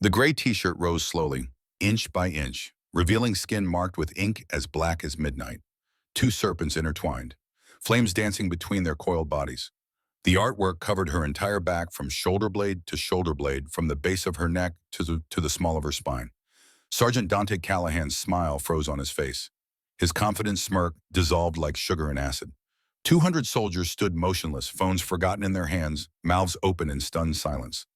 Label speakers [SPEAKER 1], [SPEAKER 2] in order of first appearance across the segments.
[SPEAKER 1] The gray t-shirt rose slowly, inch by inch, revealing skin marked with ink as black as midnight. Two serpents intertwined, flames dancing between their coiled bodies. The artwork covered her entire back from shoulder blade to shoulder blade, from the base of her neck to the small of her spine. Sergeant Dante Callahan's smile froze on his face. His confident smirk dissolved like sugar and acid. 200 soldiers stood motionless, phones forgotten in their hands, mouths open in stunned silence.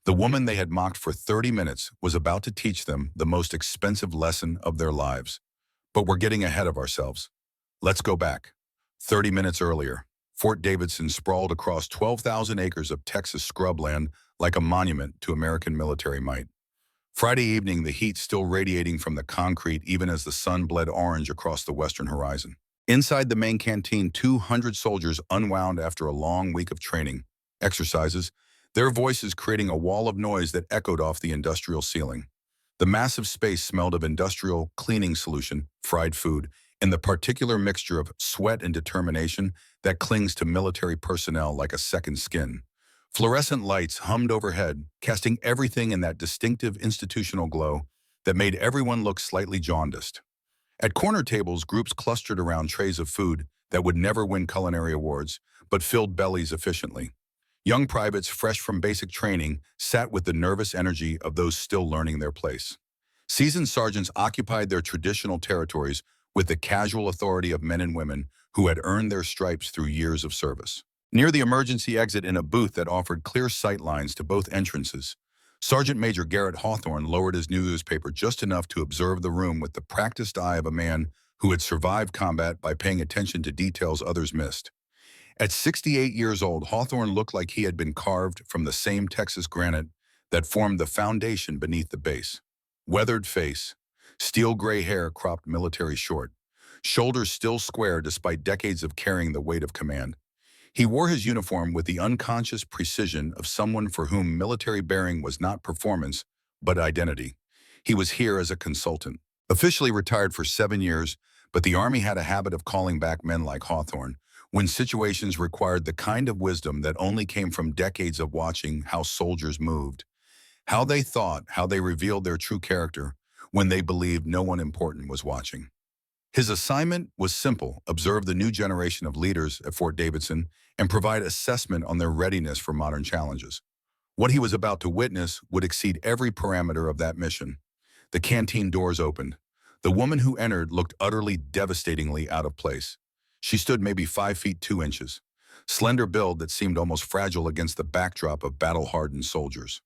[SPEAKER 1] The woman they had mocked for 30 minutes was about to teach them the most expensive lesson of their lives. But we're getting ahead of ourselves. Let's go back. 30 minutes earlier, Fort Davidson sprawled across 12,000 acres of Texas scrubland like a monument to American military might. Friday evening, the heat still radiating from the concrete even as the sun bled orange across the western horizon. Inside the main canteen, 200 soldiers unwound after a long week of training, exercises, their voices creating a wall of noise that echoed off the industrial ceiling. The massive space smelled of industrial cleaning solution, fried food, and the particular mixture of sweat and determination that clings to military personnel like a second skin. Fluorescent lights hummed overhead, casting everything in that distinctive institutional glow that made everyone look slightly jaundiced. At corner tables, groups clustered around trays of food that would never win culinary awards, but filled bellies efficiently. Young privates fresh from basic training sat with the nervous energy of those still learning their place. Seasoned sergeants occupied their traditional territories with the casual authority of men and women who had earned their stripes through years of service. Near the emergency exit, in a booth that offered clear sight lines to both entrances, Sergeant Major Garrett Hawthorne lowered his newspaper just enough to observe the room with the practiced eye of a man who had survived combat by paying attention to details others missed. At 68 years old, Hawthorne looked like he had been carved from the same Texas granite that formed the foundation beneath the base. Weathered face, steel gray hair cropped military short, shoulders still square despite decades of carrying the weight of command. He wore his uniform with the unconscious precision of someone for whom military bearing was not performance, but identity. He was here as a consultant. Officially retired for 7 years, but the Army had a habit of calling back men like Hawthorne when situations required the kind of wisdom that only came from decades of watching how soldiers moved, how they thought, how they revealed their true character when they believed no one important was watching. His assignment was simple: observe the new generation of leaders at Fort Davidson and provide assessment on their readiness for modern challenges. What he was about to witness would exceed every parameter of that mission. The canteen doors opened. The woman who entered looked utterly devastatingly out of place. She stood maybe 5 feet 2 inches, slender build that seemed almost fragile against the backdrop of battle-hardened soldiers.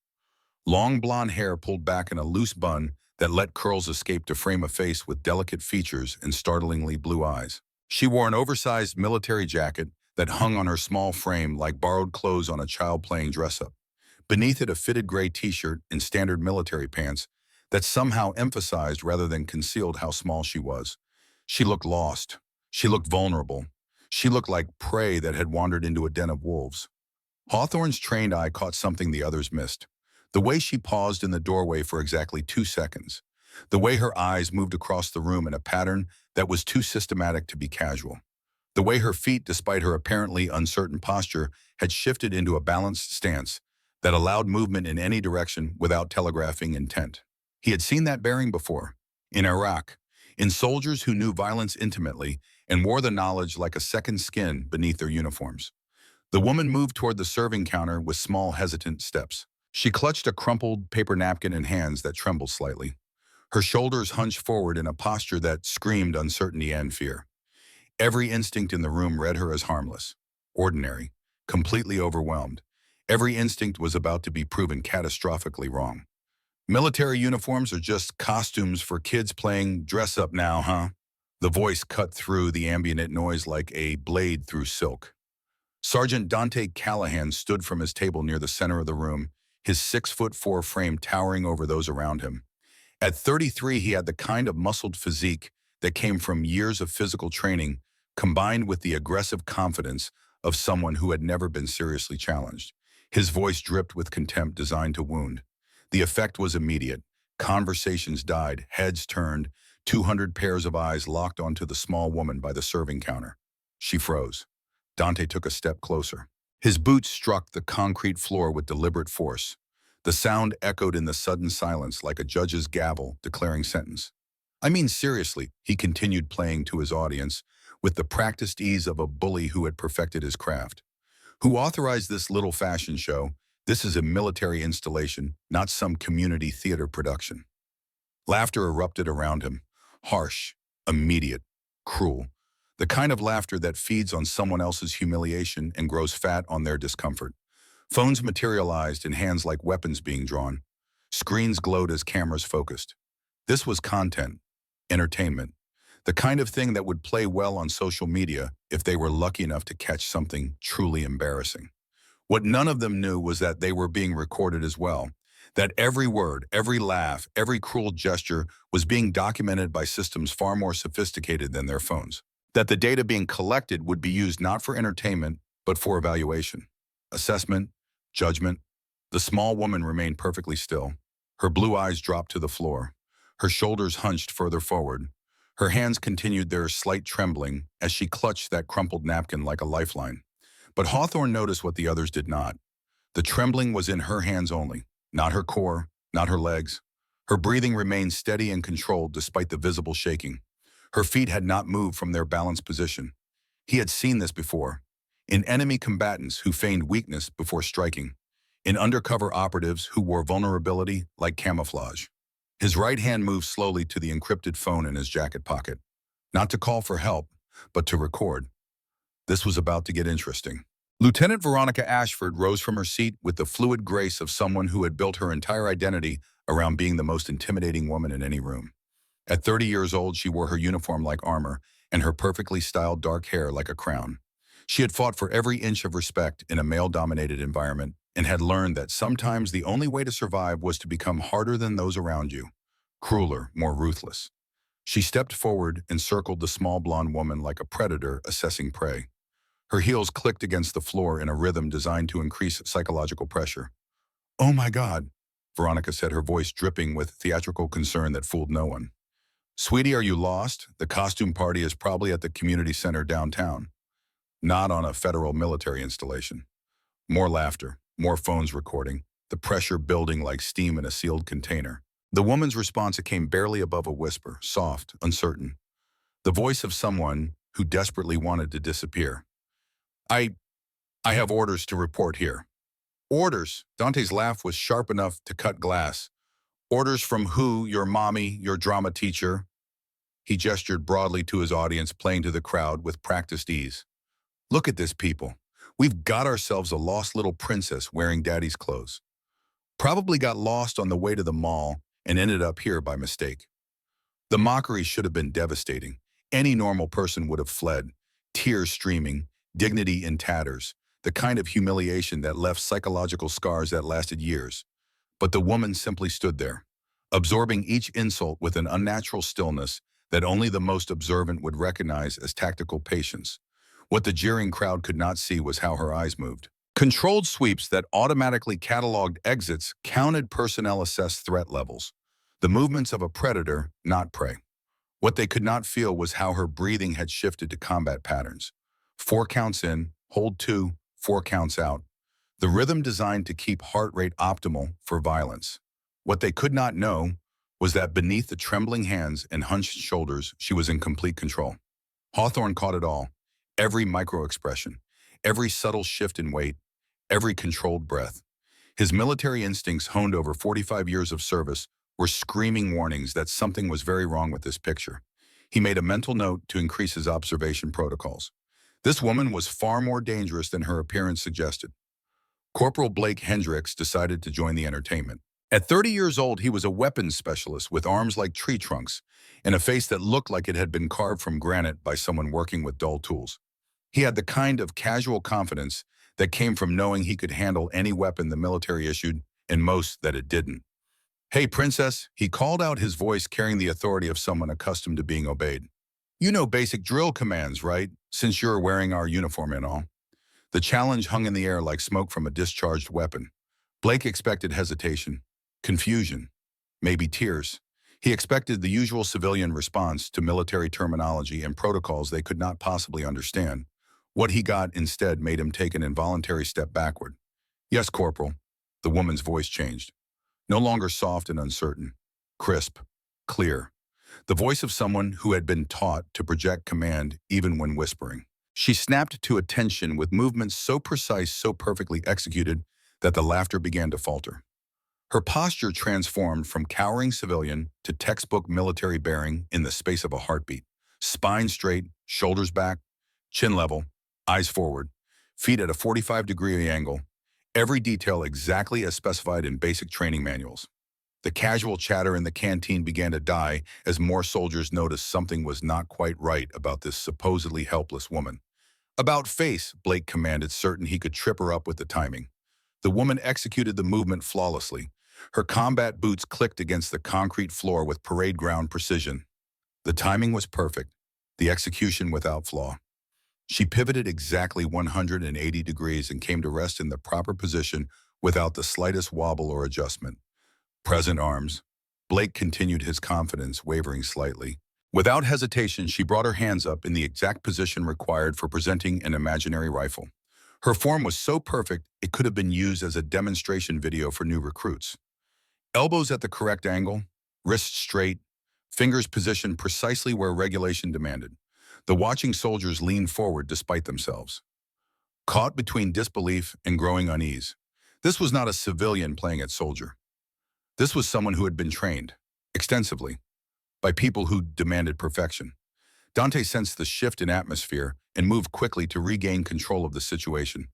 [SPEAKER 1] Long blonde hair pulled back in a loose bun that let curls escape to frame a face with delicate features and startlingly blue eyes. She wore an oversized military jacket that hung on her small frame like borrowed clothes on a child playing dress-up. Beneath it, a fitted gray t-shirt and standard military pants that somehow emphasized rather than concealed how small she was. She looked lost. She looked vulnerable. She looked like prey that had wandered into a den of wolves. Hawthorne's trained eye caught something the others missed. The way she paused in the doorway for exactly 2 seconds. The way her eyes moved across the room in a pattern that was too systematic to be casual. The way her feet, despite her apparently uncertain posture, had shifted into a balanced stance that allowed movement in any direction without telegraphing intent. He had seen that bearing before. In Iraq, in soldiers who knew violence intimately and wore the knowledge like a second skin beneath their uniforms. The woman moved toward the serving counter with small, hesitant steps. She clutched a crumpled paper napkin in hands that trembled slightly. Her shoulders hunched forward in a posture that screamed uncertainty and fear. Every instinct in the room read her as harmless, ordinary, completely overwhelmed. Every instinct was about to be proven catastrophically wrong. Military uniforms are just costumes for kids playing dress-up now, huh? The voice cut through the ambient noise like a blade through silk. Sergeant Dante Callahan stood from his table near the center of the room, his 6'4" frame towering over those around him. At 33, he had the kind of muscled physique that came from years of physical training, combined with the aggressive confidence of someone who had never been seriously challenged. His voice dripped with contempt designed to wound. The effect was immediate. Conversations died, heads turned, 200 pairs of eyes locked onto the small woman by the serving counter. She froze. Dante took a step closer. His boots struck the concrete floor with deliberate force. The sound echoed in the sudden silence like a judge's gavel declaring sentence. I mean, seriously, he continued playing to his audience with the practiced ease of a bully who had perfected his craft. Who authorized this little fashion show? This is a military installation, not some community theater production. Laughter erupted around him, harsh, immediate, cruel. The kind of laughter that feeds on someone else's humiliation and grows fat on their discomfort. Phones materialized in hands like weapons being drawn. Screens glowed as cameras focused. This was content, entertainment, the kind of thing that would play well on social media if they were lucky enough to catch something truly embarrassing. What none of them knew was that they were being recorded as well, that every word, every laugh, every cruel gesture was being documented by systems far more sophisticated than their phones, that the data being collected would be used not for entertainment, but for evaluation, assessment, judgment. The small woman remained perfectly still. Her blue eyes dropped to the floor. Her shoulders hunched further forward. Her hands continued their slight trembling as she clutched that crumpled napkin like a lifeline. But Hawthorne noticed what the others did not. The trembling was in her hands only, not her core, not her legs. Her breathing remained steady and controlled despite the visible shaking. Her feet had not moved from their balanced position. He had seen this before, in enemy combatants who feigned weakness before striking, in undercover operatives who wore vulnerability like camouflage. His right hand moved slowly to the encrypted phone in his jacket pocket, not to call for help, but to record. This was about to get interesting. Lieutenant Veronica Ashford rose from her seat with the fluid grace of someone who had built her entire identity around being the most intimidating woman in any room. At 30 years old, she wore her uniform like armor and her perfectly styled dark hair like a crown. She had fought for every inch of respect in a male-dominated environment and had learned that sometimes the only way to survive was to become harder than those around you, crueler, more ruthless. She stepped forward and circled the small blonde woman like a predator assessing prey. Her heels clicked against the floor in a rhythm designed to increase psychological pressure. "Oh my God," Veronica said, her voice dripping with theatrical concern that fooled no one. "Sweetie, are you lost? The costume party is probably at the community center downtown, not on a federal military installation." More laughter, more phones recording, the pressure building like steam in a sealed container. The woman's response came barely above a whisper, soft, uncertain. The voice of someone who desperately wanted to disappear. I have orders to report here." "Orders?" Dante's laugh was sharp enough to cut glass. "Orders from who? Your mommy, your drama teacher?" He gestured broadly to his audience, playing to the crowd with practiced ease. "Look at this, people. We've got ourselves a lost little princess wearing daddy's clothes. Probably got lost on the way to the mall and ended up here by mistake." The mockery should have been devastating. Any normal person would have fled, tears streaming, dignity in tatters, the kind of humiliation that left psychological scars that lasted years. But the woman simply stood there, absorbing each insult with an unnatural stillness that only the most observant would recognize as tactical patience. What the jeering crowd could not see was how her eyes moved. Controlled sweeps that automatically cataloged exits counted personnel-assessed threat levels, the movements of a predator, not prey. What they could not feel was how her breathing had shifted to combat patterns. 4 counts in, hold 2, 4 counts out. The rhythm designed to keep heart rate optimal for violence. What they could not know was that beneath the trembling hands and hunched shoulders, she was in complete control. Hawthorne caught it all, every micro-expression, every subtle shift in weight, every controlled breath. His military instincts, honed over 45 years of service, were screaming warnings that something was very wrong with this picture. He made a mental note to increase his observation protocols. This woman was far more dangerous than her appearance suggested. Corporal Blake Hendricks decided to join the entertainment. At 30 years old, he was a weapons specialist with arms like tree trunks and a face that looked like it had been carved from granite by someone working with dull tools. He had the kind of casual confidence that came from knowing he could handle any weapon the military issued and most that it didn't. "Hey, princess," he called out, his voice carrying the authority of someone accustomed to being obeyed. "You know basic drill commands, right? Since you're wearing our uniform and all." The challenge hung in the air like smoke from a discharged weapon. Blake expected hesitation, confusion, maybe tears. He expected the usual civilian response to military terminology and protocols they could not possibly understand. What he got instead made him take an involuntary step backward. "Yes, Corporal." The woman's voice changed. no longer soft and uncertain, crisp, clear. The voice of someone who had been taught to project command even when whispering. She snapped to attention with movements so precise, so perfectly executed, that the laughter began to falter. Her posture transformed from cowering civilian to textbook military bearing in the space of a heartbeat. Spine straight, shoulders back, chin level, eyes forward, feet at a 45-degree angle, every detail exactly as specified in basic training manuals. The casual chatter in the canteen began to die as more soldiers noticed something was not quite right about this supposedly helpless woman. "About face," Blake commanded, certain he could trip her up with the timing. The woman executed the movement flawlessly. Her combat boots clicked against the concrete floor with parade ground precision. The timing was perfect, the execution without flaw. She pivoted exactly 180 degrees and came to rest in the proper position without the slightest wobble or adjustment. Present arms. Blake continued, his confidence wavering slightly. Without hesitation, she brought her hands up in the exact position required for presenting an imaginary rifle. Her form was so perfect, it could have been used as a demonstration video for new recruits. Elbows at the correct angle, wrists straight, fingers positioned precisely where regulation demanded. The watching soldiers leaned forward despite themselves, caught between disbelief and growing unease. This was not a civilian playing at soldier. This was someone who had been trained, extensively, by people who demanded perfection. Dante sensed the shift in atmosphere and moved quickly to regain control of the situation.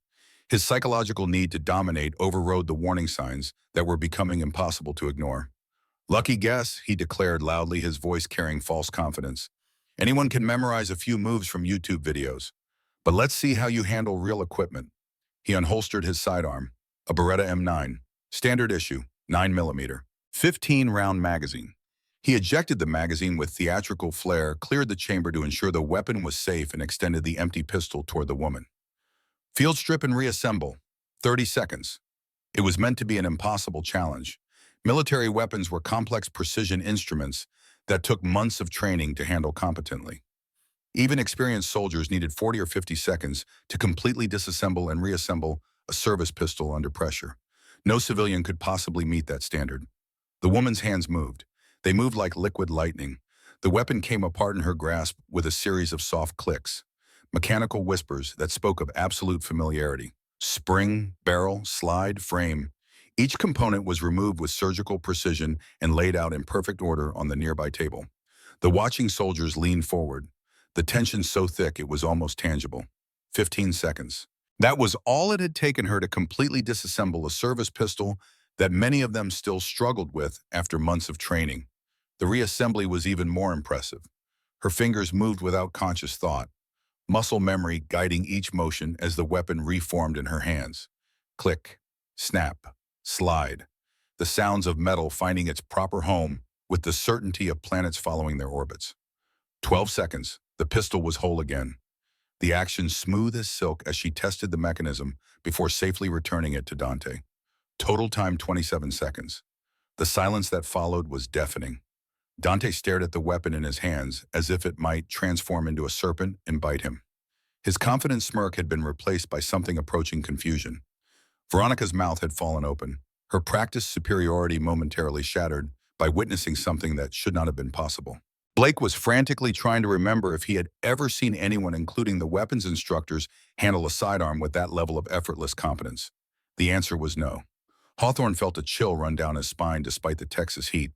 [SPEAKER 1] His psychological need to dominate overrode the warning signs that were becoming impossible to ignore. "Lucky guess," he declared loudly, his voice carrying false confidence. "Anyone can memorize a few moves from YouTube videos. But let's see how you handle real equipment." He unholstered his sidearm, a Beretta M9, standard issue, 9mm, 15-round magazine. He ejected the magazine with theatrical flair, cleared the chamber to ensure the weapon was safe, and extended the empty pistol toward the woman. "Field strip and reassemble. 30 seconds. It was meant to be an impossible challenge. Military weapons were complex precision instruments that took months of training to handle competently. Even experienced soldiers needed 40 or 50 seconds to completely disassemble and reassemble a service pistol under pressure. No civilian could possibly meet that standard. The woman's hands moved. They moved like liquid lightning. The weapon came apart in her grasp with a series of soft clicks, mechanical whispers that spoke of absolute familiarity. Spring, barrel, slide, frame. Each component was removed with surgical precision and laid out in perfect order on the nearby table. The watching soldiers leaned forward, the tension so thick it was almost tangible. 15 seconds. That was all it had taken her to completely disassemble a service pistol that many of them still struggled with after months of training. The reassembly was even more impressive. Her fingers moved without conscious thought, muscle memory guiding each motion as the weapon reformed in her hands. Click, snap, slide. The sounds of metal finding its proper home with the certainty of planets following their orbits. 12 seconds. The pistol was whole again. The action smooth as silk as she tested the mechanism before safely returning it to Dante. Total time 27 seconds. The silence that followed was deafening. Dante stared at the weapon in his hands as if it might transform into a serpent and bite him. His confident smirk had been replaced by something approaching confusion. Veronica's mouth had fallen open, her practiced superiority momentarily shattered by witnessing something that should not have been possible. Blake was frantically trying to remember if he had ever seen anyone, including the weapons instructors, handle a sidearm with that level of effortless competence. The answer was no. Hawthorne felt a chill run down his spine despite the Texas heat.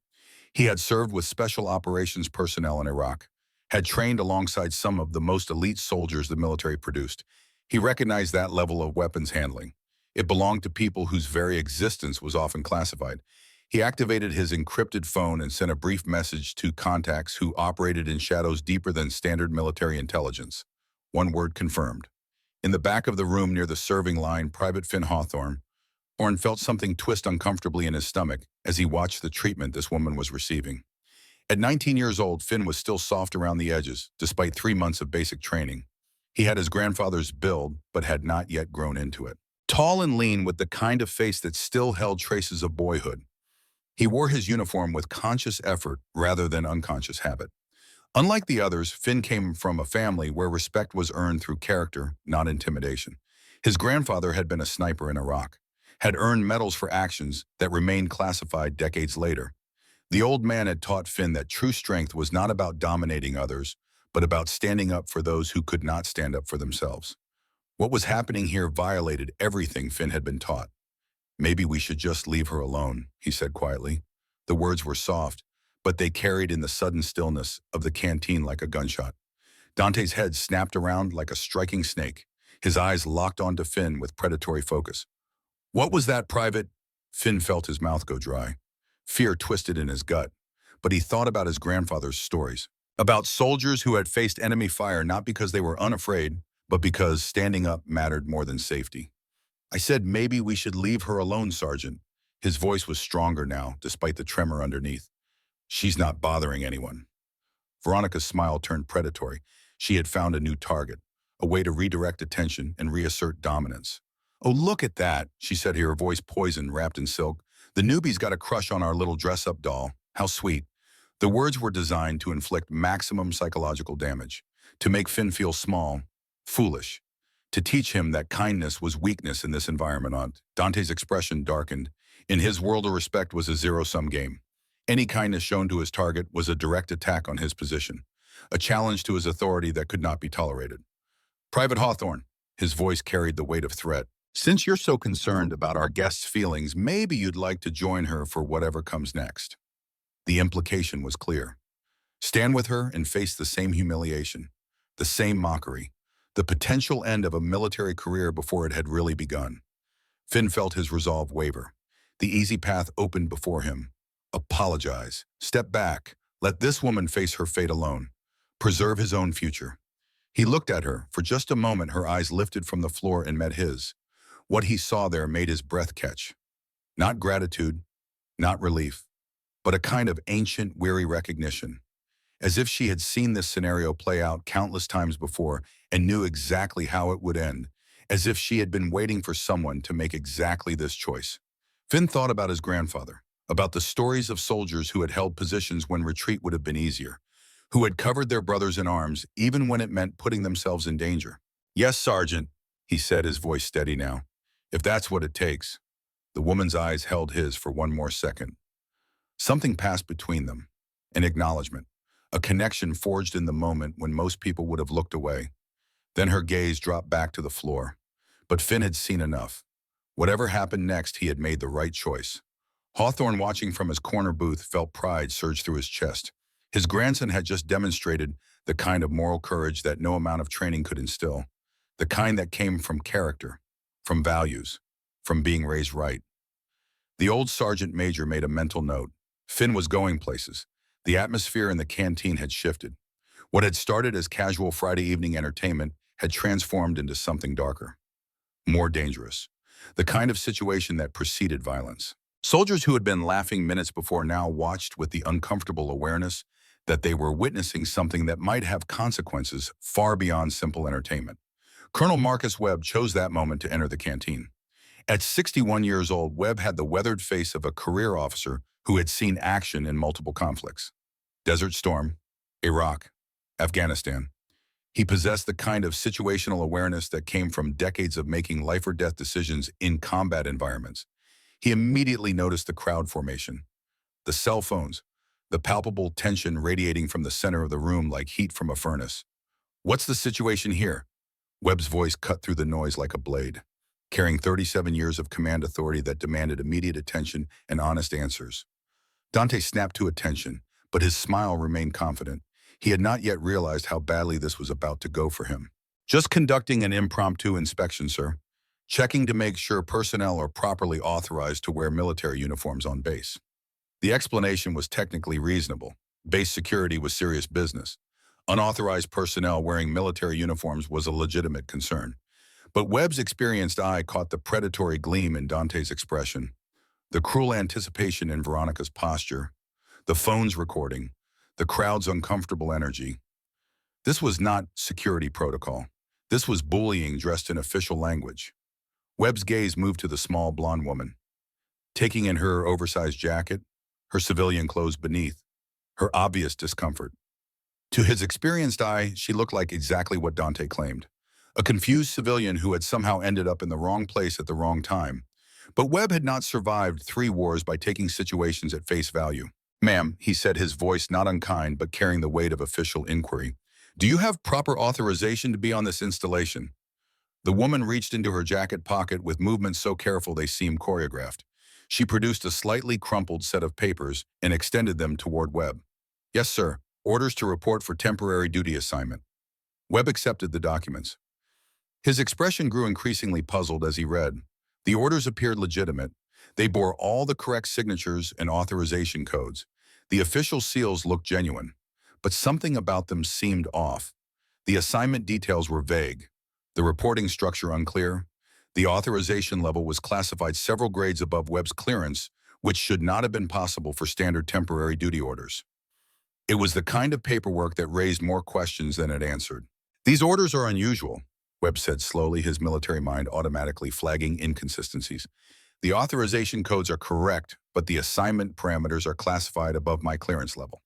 [SPEAKER 1] He had served with special operations personnel in Iraq, had trained alongside some of the most elite soldiers the military produced. He recognized that level of weapons handling. It belonged to people whose very existence was often classified. He activated his encrypted phone and sent a brief message to contacts who operated in shadows deeper than standard military intelligence. One word confirmed. In the back of the room near the serving line, Private Finn Hawthorne felt something twist uncomfortably in his stomach as he watched the treatment this woman was receiving. At 19 years old, Finn was still soft around the edges, despite 3 months of basic training. He had his grandfather's build, but had not yet grown into it. Tall and lean with the kind of face that still held traces of boyhood. He wore his uniform with conscious effort rather than unconscious habit. Unlike the others, Finn came from a family where respect was earned through character, not intimidation. His grandfather had been a sniper in Iraq. had earned medals for actions that remained classified decades later. The old man had taught Finn that true strength was not about dominating others, but about standing up for those who could not stand up for themselves. What was happening here violated everything Finn had been taught. "Maybe we should just leave her alone," he said quietly. The words were soft, but they carried in the sudden stillness of the canteen like a gunshot. Dante's head snapped around like a striking snake, his eyes locked onto Finn with predatory focus. "What was that, Private?" Finn felt his mouth go dry. Fear twisted in his gut, but he thought about his grandfather's stories, about soldiers who had faced enemy fire not because they were unafraid, but because standing up mattered more than safety. "I said maybe we should leave her alone, Sergeant." His voice was stronger now, despite the tremor underneath. "She's not bothering anyone." Veronica's smile turned predatory. She had found a new target, a way to redirect attention and reassert dominance. "Oh, look at that," she said, her voice poisoned, wrapped in silk. "The newbie's got a crush on our little dress-up doll. How sweet." The words were designed to inflict maximum psychological damage, to make Finn feel small, foolish, to teach him that kindness was weakness in this environment. Dante's expression darkened. In his world, of respect was a zero-sum game. Any kindness shown to his target was a direct attack on his position, a challenge to his authority that could not be tolerated. "Private Hawthorne," his voice carried the weight of threat, "since you're so concerned about our guest's feelings, maybe you'd like to join her for whatever comes next." The implication was clear. Stand with her and face the same humiliation, the same mockery, the potential end of a military career before it had really begun. Finn felt his resolve waver. The easy path opened before him. Apologize. Step back. Let this woman face her fate alone. Preserve his own future. He looked at her. For just a moment, her eyes lifted from the floor and met his. What he saw there made his breath catch. Not gratitude, not relief, but a kind of ancient, weary recognition. As if she had seen this scenario play out countless times before and knew exactly how it would end. As if she had been waiting for someone to make exactly this choice. Finn thought about his grandfather, about the stories of soldiers who had held positions when retreat would have been easier, who had covered their brothers in arms even when it meant putting themselves in danger. "Yes, Sergeant," he said, his voice steady now. "If that's what it takes." The woman's eyes held his for one more second. Something passed between them, an acknowledgement, a connection forged in the moment when most people would have looked away. Then her gaze dropped back to the floor. But Finn had seen enough. Whatever happened next, he had made the right choice. Hawthorne, watching from his corner booth, felt pride surge through his chest. His grandson had just demonstrated the kind of moral courage that no amount of training could instill, the kind that came from character, from values, from being raised right. The old sergeant major made a mental note. Finn was going places. The atmosphere in the canteen had shifted. What had started as casual Friday evening entertainment had transformed into something darker, more dangerous, the kind of situation that preceded violence. Soldiers who had been laughing minutes before now watched with the uncomfortable awareness that they were witnessing something that might have consequences far beyond simple entertainment. Colonel Marcus Webb chose that moment to enter the canteen. At 61 years old, Webb had the weathered face of a career officer who had seen action in multiple conflicts. Desert Storm, Iraq, Afghanistan. He possessed the kind of situational awareness that came from decades of making life or death decisions in combat environments. He immediately noticed the crowd formation, the cell phones, the palpable tension radiating from the center of the room like heat from a furnace. "What's the situation here?" Webb's voice cut through the noise like a blade, carrying 37 years of command authority that demanded immediate attention and honest answers. Dante snapped to attention, but his smile remained confident. He had not yet realized how badly this was about to go for him. "Just conducting an impromptu inspection, sir. Checking to make sure personnel are properly authorized to wear military uniforms on base." The explanation was technically reasonable. Base security was serious business. Unauthorized personnel wearing military uniforms was a legitimate concern. But Webb's experienced eye caught the predatory gleam in Dante's expression, the cruel anticipation in Veronica's posture, the phone's recording, the crowd's uncomfortable energy. This was not security protocol. This was bullying dressed in official language. Webb's gaze moved to the small blonde woman, taking in her oversized jacket, her civilian clothes beneath, her obvious discomfort. To his experienced eye, she looked like exactly what Dante claimed. A confused civilian who had somehow ended up in the wrong place at the wrong time, But Webb had not survived 3 wars by taking situations at face value. "Ma'am," he said, his voice not unkind but carrying the weight of official inquiry, "do you have proper authorization to be on this installation?" The woman reached into her jacket pocket with movements so careful they seemed choreographed. She produced a slightly crumpled set of papers and extended them toward Webb. "Yes, sir. Orders to report for temporary duty assignment." Webb accepted the documents. His expression grew increasingly puzzled as he read. The orders appeared legitimate. They bore all the correct signatures and authorization codes. The official seals looked genuine, but something about them seemed off. The assignment details were vague, the reporting structure unclear. The authorization level was classified several grades above Webb's clearance, which should not have been possible for standard temporary duty orders. It was the kind of paperwork that raised more questions than it answered. "These orders are unusual," Webb said slowly, his military mind automatically flagging inconsistencies. "The authorization codes are correct, but the assignment parameters are classified above my clearance level."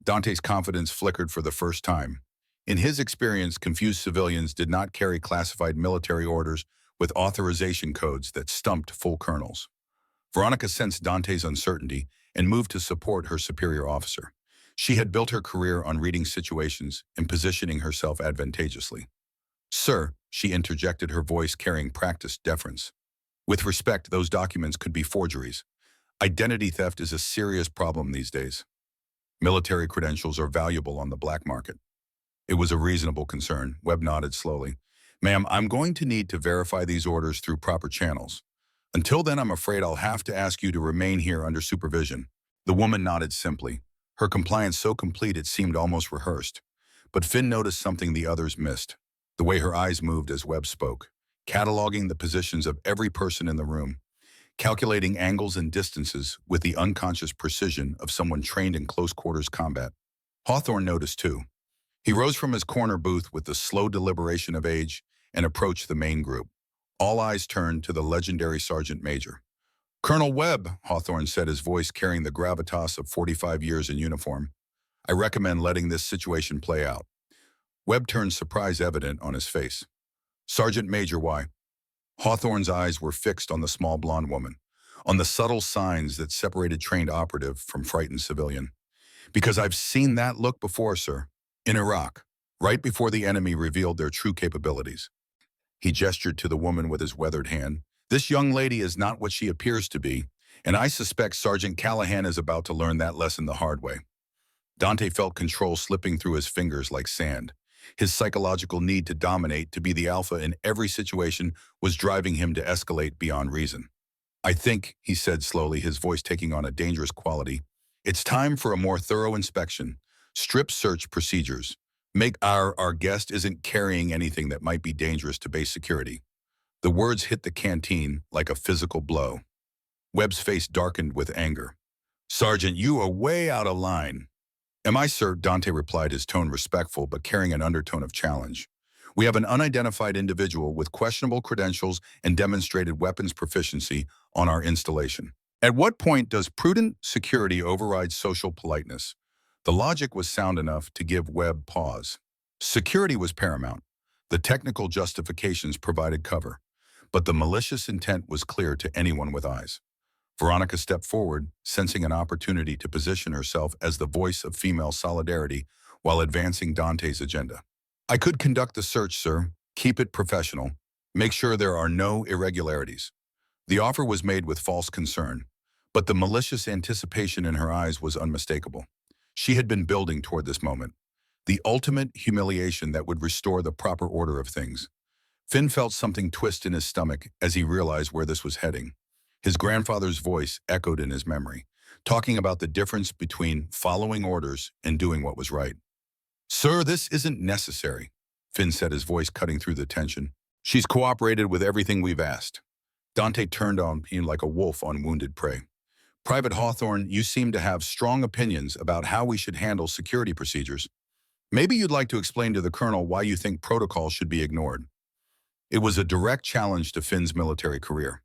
[SPEAKER 1] Dante's confidence flickered for the first time. In his experience, confused civilians did not carry classified military orders with authorization codes that stumped full colonels. Veronica sensed Dante's uncertainty and moved to support her superior officer. She had built her career on reading situations and positioning herself advantageously. "Sir," she interjected, her voice carrying practiced deference. "With respect, those documents could be forgeries. Identity theft is a serious problem these days. Military credentials are valuable on the black market." It was a reasonable concern. Webb nodded slowly. "Ma'am, I'm going to need to verify these orders through proper channels. Until then, I'm afraid I'll have to ask you to remain here under supervision." The woman nodded simply, her compliance so complete it seemed almost rehearsed. But Finn noticed something the others missed: the way her eyes moved as Webb spoke, cataloging the positions of every person in the room, calculating angles and distances with the unconscious precision of someone trained in close-quarters combat. Hawthorne noticed too. He rose from his corner booth with the slow deliberation of age and approached the main group. All eyes turned to the legendary Sergeant Major. "Colonel Webb," Hawthorne said, his voice carrying the gravitas of 45 years in uniform, "I recommend letting this situation play out." Webb turned surprise evident on his face. "Sergeant Major, why?" Hawthorne's eyes were fixed on the small blonde woman, on the subtle signs that separated trained operative from frightened civilian. "Because I've seen that look before, sir. In Iraq, right before the enemy revealed their true capabilities." He gestured to the woman with his weathered hand. "This young lady is not what she appears to be, and I suspect Sergeant Callahan is about to learn that lesson the hard way." Dante felt control slipping through his fingers like sand. His psychological need to dominate, to be the alpha in every situation, was driving him to escalate beyond reason. "I think," he said slowly, his voice taking on a dangerous quality, "it's time for a more thorough inspection. Strip search procedures. Make our guest isn't carrying anything that might be dangerous to base security." The words hit the canteen like a physical blow. Webb's face darkened with anger. "Sergeant, you are way out of line." "Am I, sir?" Dante replied, his tone respectful but carrying an undertone of challenge. "We have an unidentified individual with questionable credentials and demonstrated weapons proficiency on our installation. At what point does prudent security override social politeness?" The logic was sound enough to give Webb pause. Security was paramount. The technical justifications provided cover, but the malicious intent was clear to anyone with eyes. Veronica stepped forward, sensing an opportunity to position herself as the voice of female solidarity while advancing Dante's agenda. "I could conduct the search, sir. Keep it professional. Make sure there are no irregularities." The offer was made with false concern, but the malicious anticipation in her eyes was unmistakable. She had been building toward this moment, the ultimate humiliation that would restore the proper order of things. Finn felt something twist in his stomach as he realized where this was heading. His grandfather's voice echoed in his memory, talking about the difference between following orders and doing what was right. "Sir, this isn't necessary," Finn said, his voice cutting through the tension. "She's cooperated with everything we've asked." Dante turned on him like a wolf on wounded prey. "Private Hawthorne, you seem to have strong opinions about how we should handle security procedures. Maybe you'd like to explain to the colonel why you think protocol should be ignored." It was a direct challenge to Finn's military career.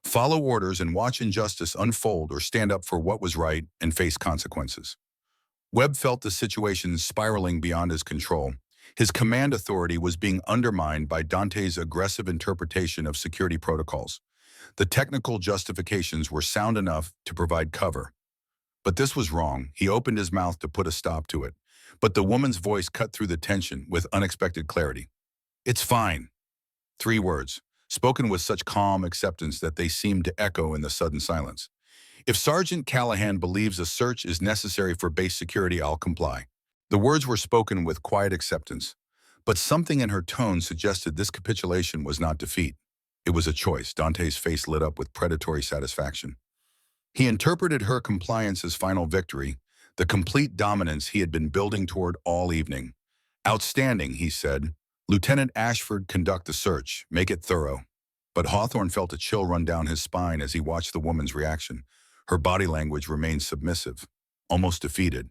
[SPEAKER 1] Follow orders and watch injustice unfold, or stand up for what was right and face consequences. Webb felt the situation spiraling beyond his control. His command authority was being undermined by Dante's aggressive interpretation of security protocols. The technical justifications were sound enough to provide cover. But this was wrong. He opened his mouth to put a stop to it. But the woman's voice cut through the tension with unexpected clarity. "It's fine." 3 words, spoken with such calm acceptance that they seemed to echo in the sudden silence. "If Sergeant Callahan believes a search is necessary for base security, I'll comply." The words were spoken with quiet acceptance, but something in her tone suggested this capitulation was not defeat. It was a choice. Dante's face lit up with predatory satisfaction. He interpreted her compliance as final victory, the complete dominance he had been building toward all evening. "Outstanding," he said. "Lieutenant Ashford, conduct the search. Make it thorough." But Hawthorne felt a chill run down his spine as he watched the woman's reaction. Her body language remained submissive, almost defeated.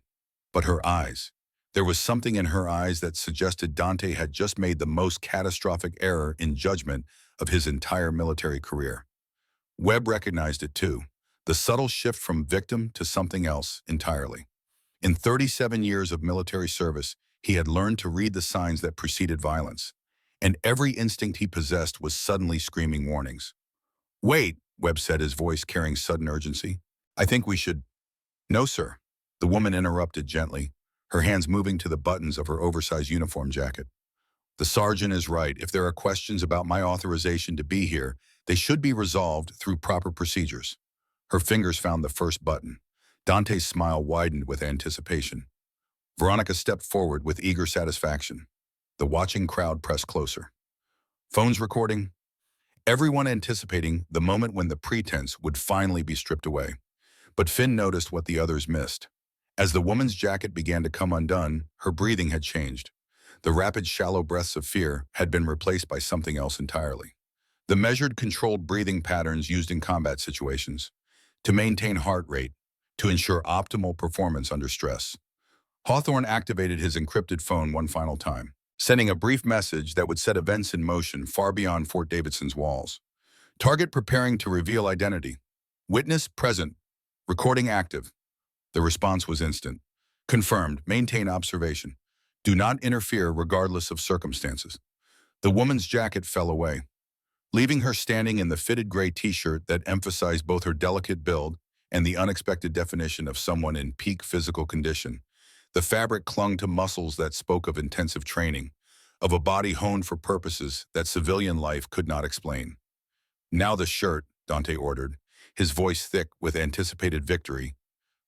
[SPEAKER 1] But her eyes. There was something in her eyes that suggested Dante had just made the most catastrophic error in judgment of his entire military career. Webb recognized it too, the subtle shift from victim to something else entirely. In 37 years of military service, he had learned to read the signs that preceded violence, and every instinct he possessed was suddenly screaming warnings. "Wait," Webb said, his voice carrying sudden urgency. "I think we should—" "No, sir," the woman interrupted gently, her hands moving to the buttons of her oversized uniform jacket. "The sergeant is right. If there are questions about my authorization to be here, they should be resolved through proper procedures." Her fingers found the first button. Dante's smile widened with anticipation. Veronica stepped forward with eager satisfaction. The watching crowd pressed closer. Phones recording, everyone anticipating the moment when the pretense would finally be stripped away. But Finn noticed what the others missed. As the woman's jacket began to come undone, her breathing had changed. The rapid, shallow breaths of fear had been replaced by something else entirely. The measured, controlled breathing patterns used in combat situations, to maintain heart rate, to ensure optimal performance under stress. Hawthorne activated his encrypted phone one final time, sending a brief message that would set events in motion far beyond Fort Davidson's walls. "Target preparing to reveal identity. Witness present. Recording active." The response was instant. "Confirmed. Maintain observation. Do not interfere regardless of circumstances." The woman's jacket fell away, leaving her standing in the fitted gray t-shirt that emphasized both her delicate build and the unexpected definition of someone in peak physical condition. The fabric clung to muscles that spoke of intensive training, of a body honed for purposes that civilian life could not explain. "Now the shirt," Dante ordered, his voice thick with anticipated victory.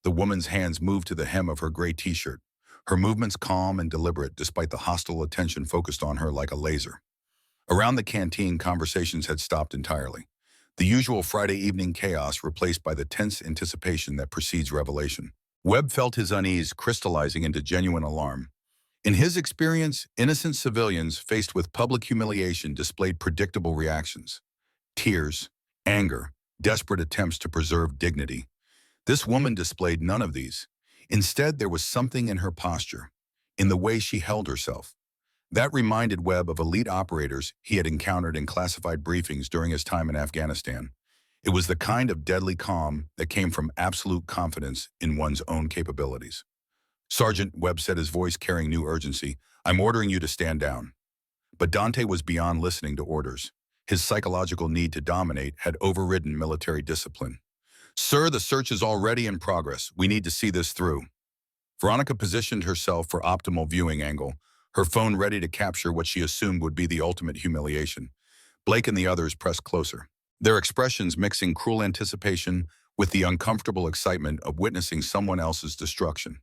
[SPEAKER 1] The woman's hands moved to the hem of her gray t-shirt, her movements calm and deliberate despite the hostile attention focused on her like a laser. Around the canteen, conversations had stopped entirely. The usual Friday evening chaos replaced by the tense anticipation that precedes revelation. Webb felt his unease crystallizing into genuine alarm. In his experience, innocent civilians faced with public humiliation displayed predictable reactions: tears, anger, desperate attempts to preserve dignity. This woman displayed none of these. Instead, there was something in her posture, in the way she held herself, that reminded Webb of elite operators he had encountered in classified briefings during his time in Afghanistan. It was the kind of deadly calm that came from absolute confidence in one's own capabilities. "Sergeant," Webb said, his voice carrying new urgency, "I'm ordering you to stand down." But Dante was beyond listening to orders. His psychological need to dominate had overridden military discipline. "Sir, the search is already in progress. We need to see this through." Veronica positioned herself for optimal viewing angle, her phone ready to capture what she assumed would be the ultimate humiliation. Blake and the others pressed closer, their expressions mixing cruel anticipation with the uncomfortable excitement of witnessing someone else's destruction.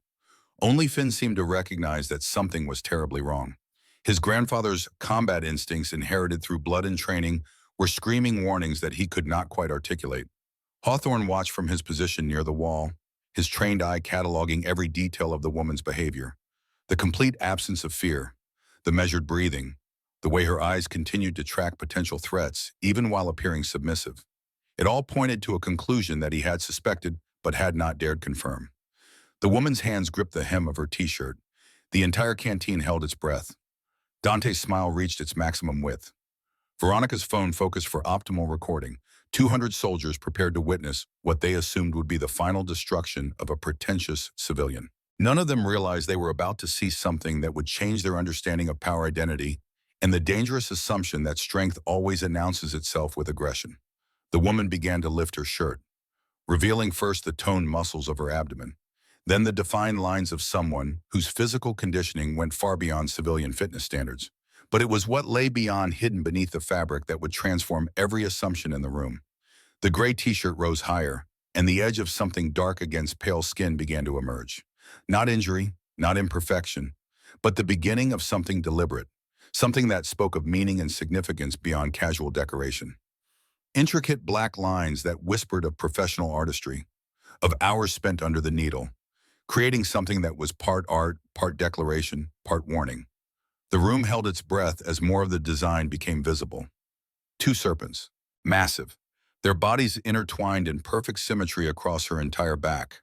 [SPEAKER 1] Only Finn seemed to recognize that something was terribly wrong. His grandfather's combat instincts, inherited through blood and training, were screaming warnings that he could not quite articulate. Hawthorne watched from his position near the wall, his trained eye cataloging every detail of the woman's behavior. The complete absence of fear, the measured breathing, the way her eyes continued to track potential threats, even while appearing submissive. It all pointed to a conclusion that he had suspected but had not dared confirm. The woman's hands gripped the hem of her t-shirt. The entire canteen held its breath. Dante's smile reached its maximum width. Veronica's phone focused for optimal recording. 200 soldiers prepared to witness what they assumed would be the final destruction of a pretentious civilian. None of them realized they were about to see something that would change their understanding of power identity and the dangerous assumption that strength always announces itself with aggression. The woman began to lift her shirt, revealing first the toned muscles of her abdomen, then the defined lines of someone whose physical conditioning went far beyond civilian fitness standards. But it was what lay beyond, hidden beneath the fabric, that would transform every assumption in the room. The gray t-shirt rose higher, and the edge of something dark against pale skin began to emerge. Not injury, not imperfection, but the beginning of something deliberate, something that spoke of meaning and significance beyond casual decoration. Intricate black lines that whispered of professional artistry, of hours spent under the needle, creating something that was part art, part declaration, part warning. The room held its breath as more of the design became visible. Two serpents, massive, their bodies intertwined in perfect symmetry across her entire back.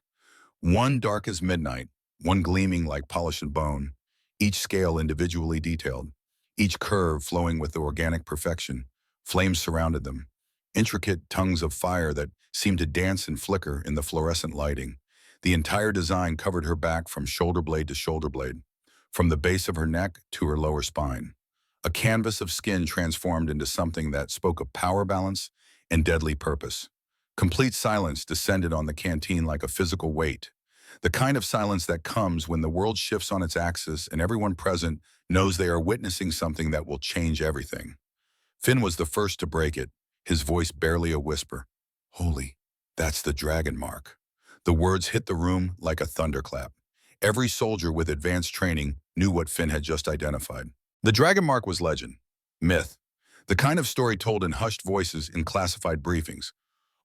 [SPEAKER 1] One dark as midnight, one gleaming like polished bone, each scale individually detailed, each curve flowing with organic perfection. Flames surrounded them, intricate tongues of fire that seemed to dance and flicker in the fluorescent lighting. The entire design covered her back from shoulder blade to shoulder blade, from the base of her neck to her lower spine. A canvas of skin transformed into something that spoke of power balance and deadly purpose. Complete silence descended on the canteen like a physical weight, the kind of silence that comes when the world shifts on its axis and everyone present knows they are witnessing something that will change everything. Finn was the first to break it, his voice barely a whisper. "Holy, that's the dragon mark." The words hit the room like a thunderclap. Every soldier with advanced training knew what Finn had just identified. The dragon mark was legend, myth, the kind of story told in hushed voices in classified briefings.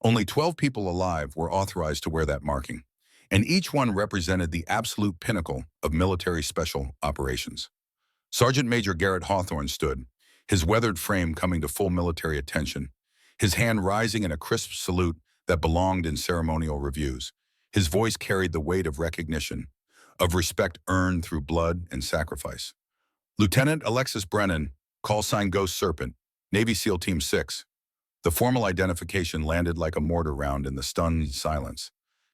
[SPEAKER 1] Only 12 people alive were authorized to wear that marking, and each one represented the absolute pinnacle of military special operations. Sergeant Major Garrett Hawthorne stood, his weathered frame coming to full military attention, his hand rising in a crisp salute that belonged in ceremonial reviews. His voice carried the weight of recognition, of respect earned through blood and sacrifice. Lieutenant Alexis Brennan, call sign Ghost Serpent, Navy SEAL Team 6. The formal identification landed like a mortar round in the stunned silence.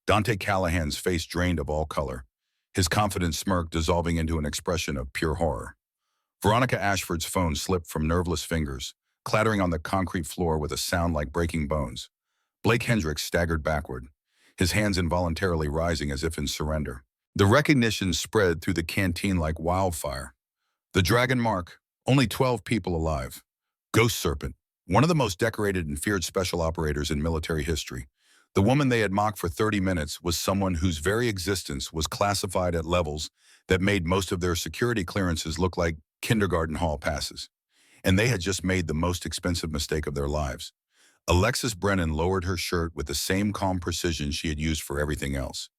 [SPEAKER 1] Dante Callahan's face drained of all color, his confident smirk dissolving into an expression of pure horror. Veronica Ashford's phone slipped from nerveless fingers, clattering on the concrete floor with a sound like breaking bones. Blake Hendricks staggered backward, his hands involuntarily rising as if in surrender. The recognition spread through the canteen like wildfire. The dragon mark, only 12 people alive. Ghost Serpent, one of the most decorated and feared special operators in military history. The woman they had mocked for 30 minutes was someone whose very existence was classified at levels that made most of their security clearances look like kindergarten hall passes. And they had just made the most expensive mistake of their lives. Alexis Brennan lowered her shirt with the same calm precision she had used for everything else.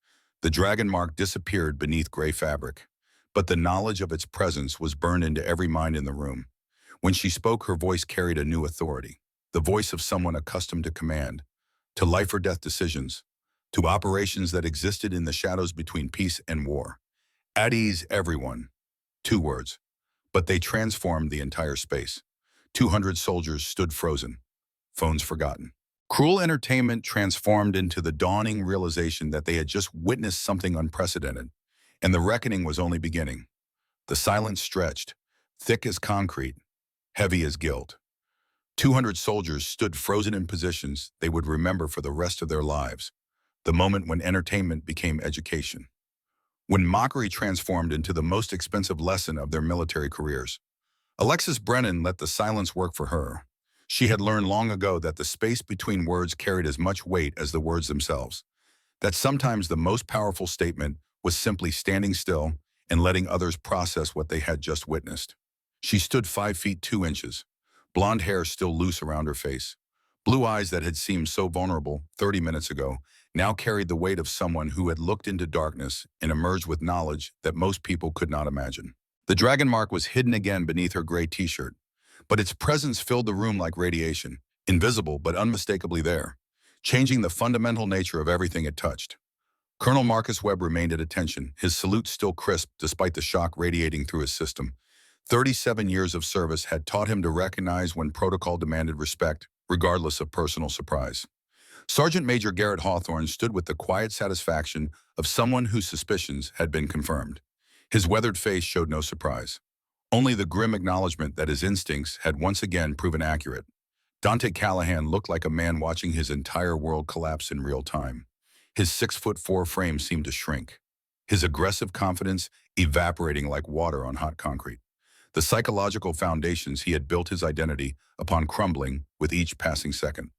[SPEAKER 1] The dragon mark disappeared beneath gray fabric, but the knowledge of its presence was burned into every mind in the room. When she spoke, her voice carried a new authority, the voice of someone accustomed to command, to life or death decisions, to operations that existed in the shadows between peace and war. At ease, everyone. 2 words, but they transformed the entire space. 200 soldiers stood frozen, phones forgotten. Cruel entertainment transformed into the dawning realization that they had just witnessed something unprecedented, and the reckoning was only beginning. The silence stretched, thick as concrete, heavy as guilt. 200 soldiers stood frozen in positions they would remember for the rest of their lives, the moment when entertainment became education, when mockery transformed into the most expensive lesson of their military careers. Alexis Brennan let the silence work for her. She had learned long ago that the space between words carried as much weight as the words themselves, that sometimes the most powerful statement was simply standing still and letting others process what they had just witnessed. She stood 5 feet 2 inches, blonde hair still loose around her face. Blue eyes that had seemed so vulnerable 30 minutes ago now carried the weight of someone who had looked into darkness and emerged with knowledge that most people could not imagine. The dragon mark was hidden again beneath her gray t-shirt, but its presence filled the room like radiation, invisible but unmistakably there, changing the fundamental nature of everything it touched. Colonel Marcus Webb remained at attention, his salute still crisp despite the shock radiating through his system. 37 years of service had taught him to recognize when protocol demanded respect, regardless of personal surprise. Sergeant Major Garrett Hawthorne stood with the quiet satisfaction of someone whose suspicions had been confirmed. His weathered face showed no surprise, only the grim acknowledgement that his instincts had once again proven accurate. Dante Callahan looked like a man watching his entire world collapse in real time. His 6'4" frame seemed to shrink, his aggressive confidence evaporating like water on hot concrete. The psychological foundations he had built his identity upon crumbling with each passing second.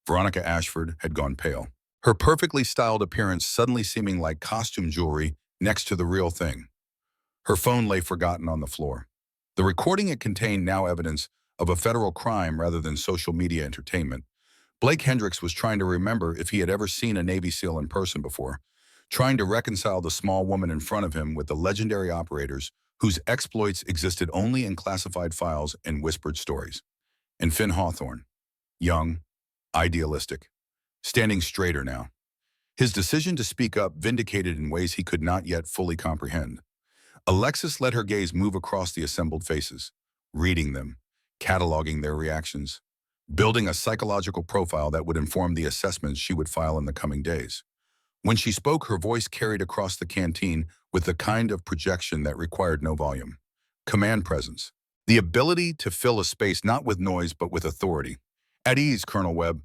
[SPEAKER 1] Veronica Ashford had gone pale, her perfectly styled appearance suddenly seeming like costume jewelry next to the real thing. Her phone lay forgotten on the floor. The recording it contained now evidence of a federal crime rather than social media entertainment. Blake Hendricks was trying to remember if he had ever seen a Navy SEAL in person before, trying to reconcile the small woman in front of him with the legendary operators whose exploits existed only in classified files and whispered stories. And Finn Hawthorne, young, idealistic, standing straighter now. His decision to speak up vindicated in ways he could not yet fully comprehend. Alexis let her gaze move across the assembled faces, reading them, cataloging their reactions, building a psychological profile that would inform the assessments she would file in the coming days. When she spoke, her voice carried across the canteen with the kind of projection that required no volume. Command presence. The ability to fill a space not with noise but with authority. At ease, Colonel Webb.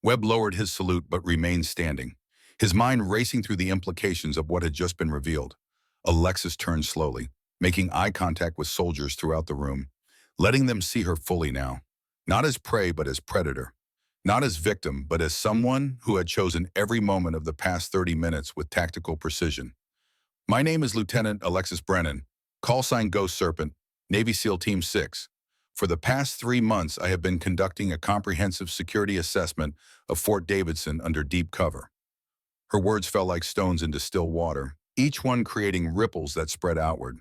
[SPEAKER 1] Webb lowered his salute but remained standing, his mind racing through the implications of what had just been revealed. Alexis turned slowly, making eye contact with soldiers throughout the room, letting them see her fully now, not as prey but as predator, not as victim but as someone who had chosen every moment of the past 30 minutes with tactical precision. My name is Lieutenant Alexis Brennan, call sign Ghost Serpent, Navy SEAL Team 6. For the past 3 months, I have been conducting a comprehensive security assessment of Fort Davidson under deep cover. Her words fell like stones into still water, each one creating ripples that spread outward.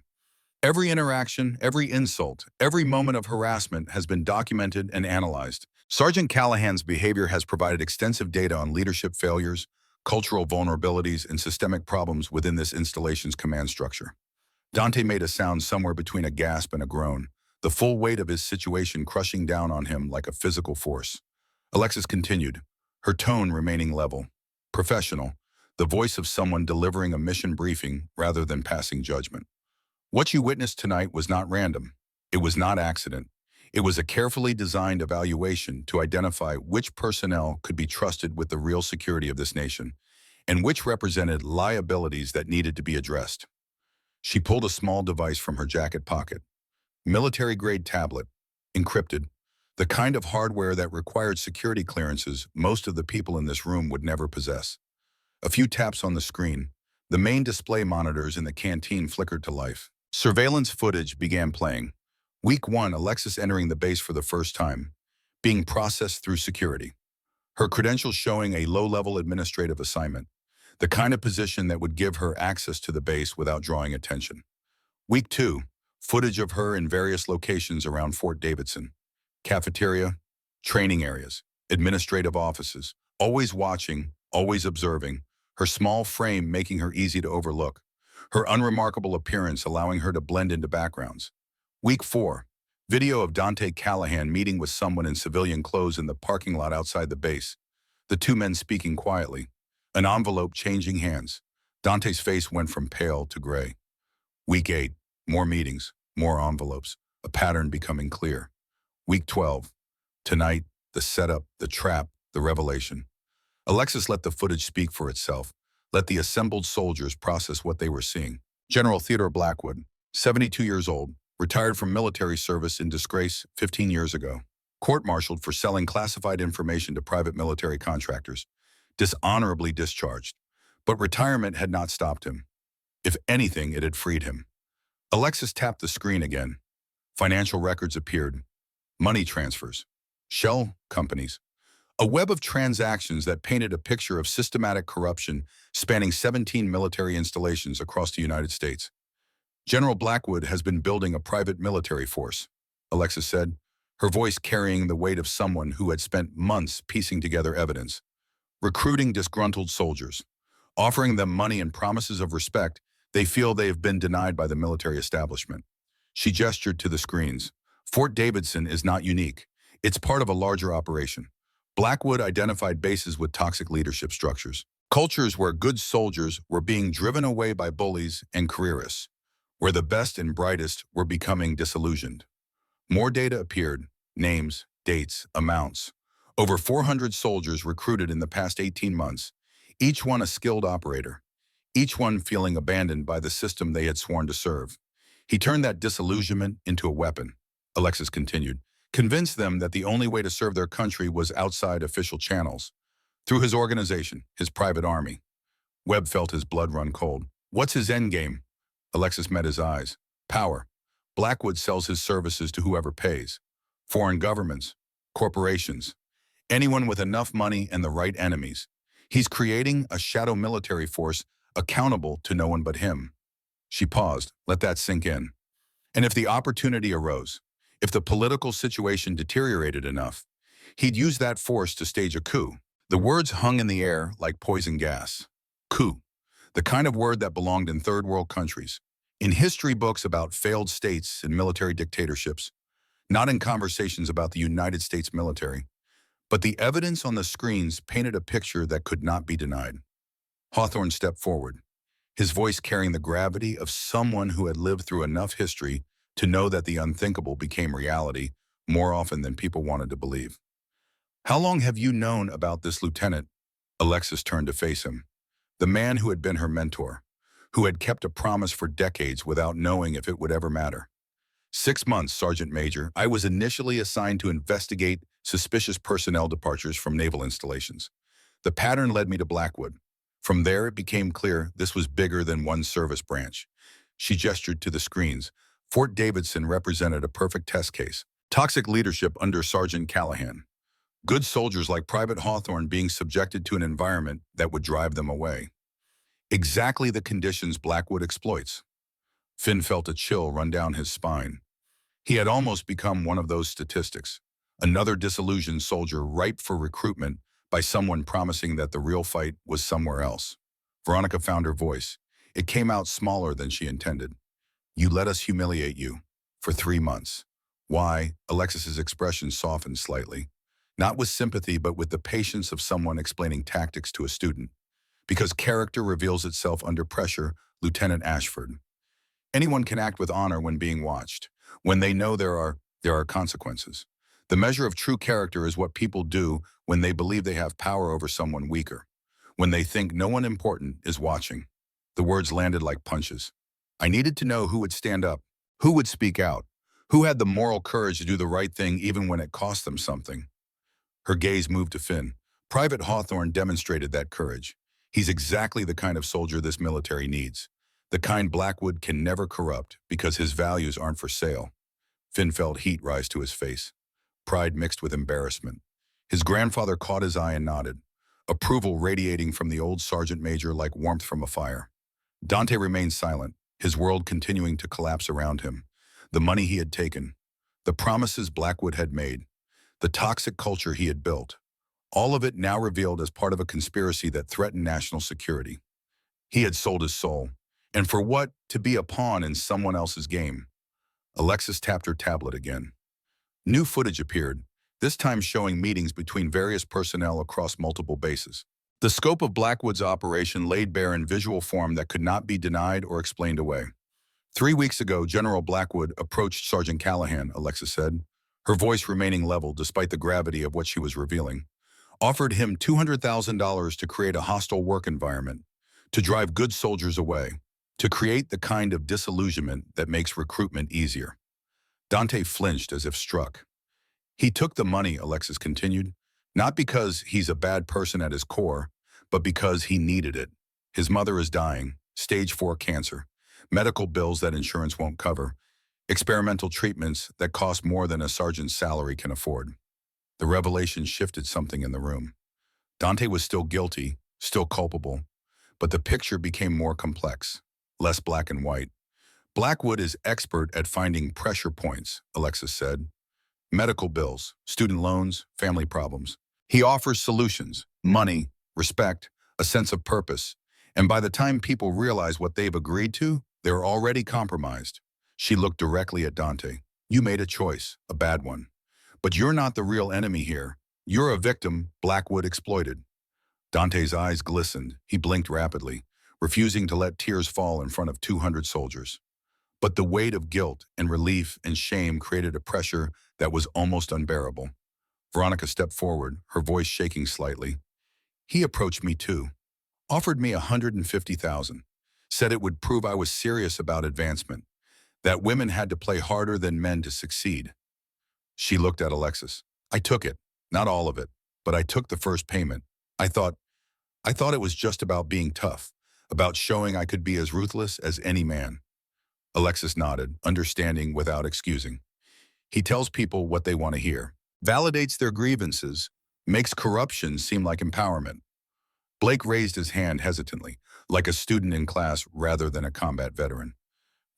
[SPEAKER 1] Every interaction, every insult, every moment of harassment has been documented and analyzed. Sergeant Callahan's behavior has provided extensive data on leadership failures, cultural vulnerabilities, and systemic problems within this installation's command structure. Dante made a sound somewhere between a gasp and a groan, the full weight of his situation crushing down on him like a physical force. Alexis continued, her tone remaining level, professional, the voice of someone delivering a mission briefing rather than passing judgment. What you witnessed tonight was not random. It was not accident. It was a carefully designed evaluation to identify which personnel could be trusted with the real security of this nation and which represented liabilities that needed to be addressed. She pulled a small device from her jacket pocket. Military-grade tablet, encrypted, the kind of hardware that required security clearances most of the people in this room would never possess. A few taps on the screen, the main display monitors in the canteen flickered to life. Surveillance footage began playing. Week 1, Alexis entering the base for the first time, being processed through security. Her credentials showing a low-level administrative assignment, the kind of position that would give her access to the base without drawing attention. Week 2, footage of her in various locations around Fort Davidson. Cafeteria, training areas, administrative offices, always watching, always observing, her small frame making her easy to overlook, her unremarkable appearance allowing her to blend into backgrounds. Week 4, video of Dante Callahan meeting with someone in civilian clothes in the parking lot outside the base, the two men speaking quietly, an envelope changing hands. Dante's face went from pale to gray. Week 8, more meetings, more envelopes, a pattern becoming clear. Week 12, tonight, the setup, the trap, the revelation. Alexis let the footage speak for itself, let the assembled soldiers process what they were seeing. General Theodore Blackwood, 72 years old, retired from military service in disgrace 15 years ago, court-martialed for selling classified information to private military contractors, dishonorably discharged. But retirement had not stopped him. If anything, it had freed him. Alexis tapped the screen again. Financial records appeared. Money transfers. Shell companies. A web of transactions that painted a picture of systematic corruption spanning 17 military installations across the United States. General Blackwood has been building a private military force, Alexis said, her voice carrying the weight of someone who had spent months piecing together evidence. Recruiting disgruntled soldiers, offering them money and promises of respect they feel they have been denied by the military establishment. She gestured to the screens. Fort Davidson is not unique. It's part of a larger operation. Blackwood identified bases with toxic leadership structures, cultures where good soldiers were being driven away by bullies and careerists, where the best and brightest were becoming disillusioned. More data appeared, names, dates, amounts. Over 400 soldiers recruited in the past 18 months, each one a skilled operator, each one feeling abandoned by the system they had sworn to serve. He turned that disillusionment into a weapon, Alexis continued, convinced them that the only way to serve their country was outside official channels, through his organization, his private army. Webb felt his blood run cold. What's his endgame? Alexis met his eyes. Power. Blackwood sells his services to whoever pays. Foreign governments, corporations, anyone with enough money and the right enemies. He's creating a shadow military force accountable to no one but him. She paused. Let that sink in. And if the opportunity arose, if the political situation deteriorated enough, he'd use that force to stage a coup. The words hung in the air like poison gas. Coup. The kind of word that belonged in third world countries, in history books about failed states and military dictatorships, not in conversations about the United States military. But the evidence on the screens painted a picture that could not be denied. Hawthorne stepped forward, his voice carrying the gravity of someone who had lived through enough history to know that the unthinkable became reality more often than people wanted to believe. How long have you known about this lieutenant? Alexis turned to face him. The man who had been her mentor, who had kept a promise for decades without knowing if it would ever matter. 6 months, Sergeant Major. I was initially assigned to investigate suspicious personnel departures from naval installations. The pattern led me to Blackwood. From there, it became clear this was bigger than one service branch. She gestured to the screens. Fort Davidson represented a perfect test case. Toxic leadership under Sergeant Callahan. Good soldiers like Private Hawthorne being subjected to an environment that would drive them away. Exactly the conditions Blackwood exploits. Finn felt a chill run down his spine. He had almost become one of those statistics, another disillusioned soldier ripe for recruitment by someone promising that the real fight was somewhere else. Veronica found her voice. It came out smaller than she intended. You let us humiliate you. For 3 months. Why? Alexis's expression softened slightly. Not with sympathy, but with the patience of someone explaining tactics to a student. Because character reveals itself under pressure, Lieutenant Ashford. Anyone can act with honor when being watched, when they know there are consequences. The measure of true character is what people do when they believe they have power over someone weaker, when they think no one important is watching. The words landed like punches. I needed to know who would stand up, who would speak out, who had the moral courage to do the right thing even when it cost them something. Her gaze moved to Finn. Private Hawthorne demonstrated that courage. He's exactly the kind of soldier this military needs. The kind Blackwood can never corrupt because his values aren't for sale. Finn felt heat rise to his face, pride mixed with embarrassment. His grandfather caught his eye and nodded, approval radiating from the old sergeant major like warmth from a fire. Dante remained silent, his world continuing to collapse around him. The money he had taken, the promises Blackwood had made, the toxic culture he had built, all of it now revealed as part of a conspiracy that threatened national security. He had sold his soul, and for what? To be a pawn in someone else's game. Alexis tapped her tablet again. New footage appeared, this time showing meetings between various personnel across multiple bases. The scope of Blackwood's operation laid bare in visual form that could not be denied or explained away. 3 weeks ago, General Blackwood approached Sergeant Callahan, Alexis said, her voice remaining level despite the gravity of what she was revealing. Offered him $200,000 to create a hostile work environment, to drive good soldiers away, to create the kind of disillusionment that makes recruitment easier. Dante flinched as if struck. He took the money, Alexis continued, not because he's a bad person at his core, but because he needed it. His mother is dying, stage 4 cancer, medical bills that insurance won't cover, experimental treatments that cost more than a sergeant's salary can afford. The revelation shifted something in the room. Dante was still guilty, still culpable, but the picture became more complex, less black and white. Blackwood is expert at finding pressure points, Alexis said. Medical bills, student loans, family problems. He offers solutions, money, respect, a sense of purpose. And by the time people realize what they've agreed to, they're already compromised. She looked directly at Dante. You made a choice, a bad one. But you're not the real enemy here. You're a victim Blackwood exploited. Dante's eyes glistened. He blinked rapidly, refusing to let tears fall in front of 200 soldiers. But the weight of guilt and relief and shame created a pressure that was almost unbearable. Veronica stepped forward, her voice shaking slightly. He approached me too, offered me 150,000, said it would prove I was serious about advancement, that women had to play harder than men to succeed. She looked at Alexis. I took it, not all of it, but I took the first payment. I thought, I thought it was just about being tough, about showing I could be as ruthless as any man. Alexis nodded, understanding without excusing. He tells people what they want to hear, validates their grievances, makes corruption seem like empowerment. Blake raised his hand hesitantly, like a student in class rather than a combat veteran.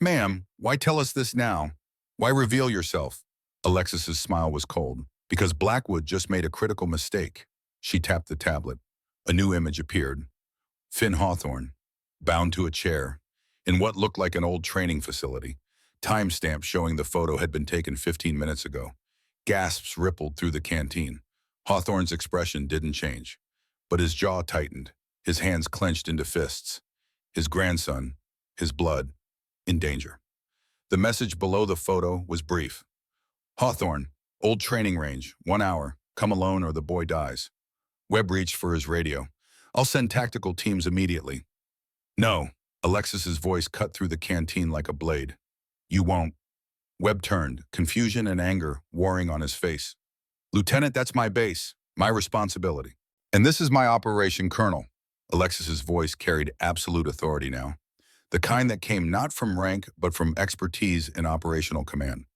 [SPEAKER 1] Ma'am, why tell us this now? Why reveal yourself? Alexis's smile was cold, because Blackwood just made a critical mistake. She tapped the tablet. A new image appeared. Finn Hawthorne, bound to a chair, in what looked like an old training facility. Timestamp showing the photo had been taken 15 minutes ago. Gasps rippled through the canteen. Hawthorne's expression didn't change, but his jaw tightened, his hands clenched into fists. His grandson, his blood, in danger. The message below the photo was brief. Hawthorne, old training range, 1 hour, come alone or the boy dies. Webb reached for his radio. I'll send tactical teams immediately. No, Alexis's voice cut through the canteen like a blade. You won't. Webb turned, confusion and anger warring on his face. Lieutenant, that's my base, my responsibility. And this is my operation, Colonel. Alexis's voice carried absolute authority now, the kind that came not from rank but from expertise in operational command.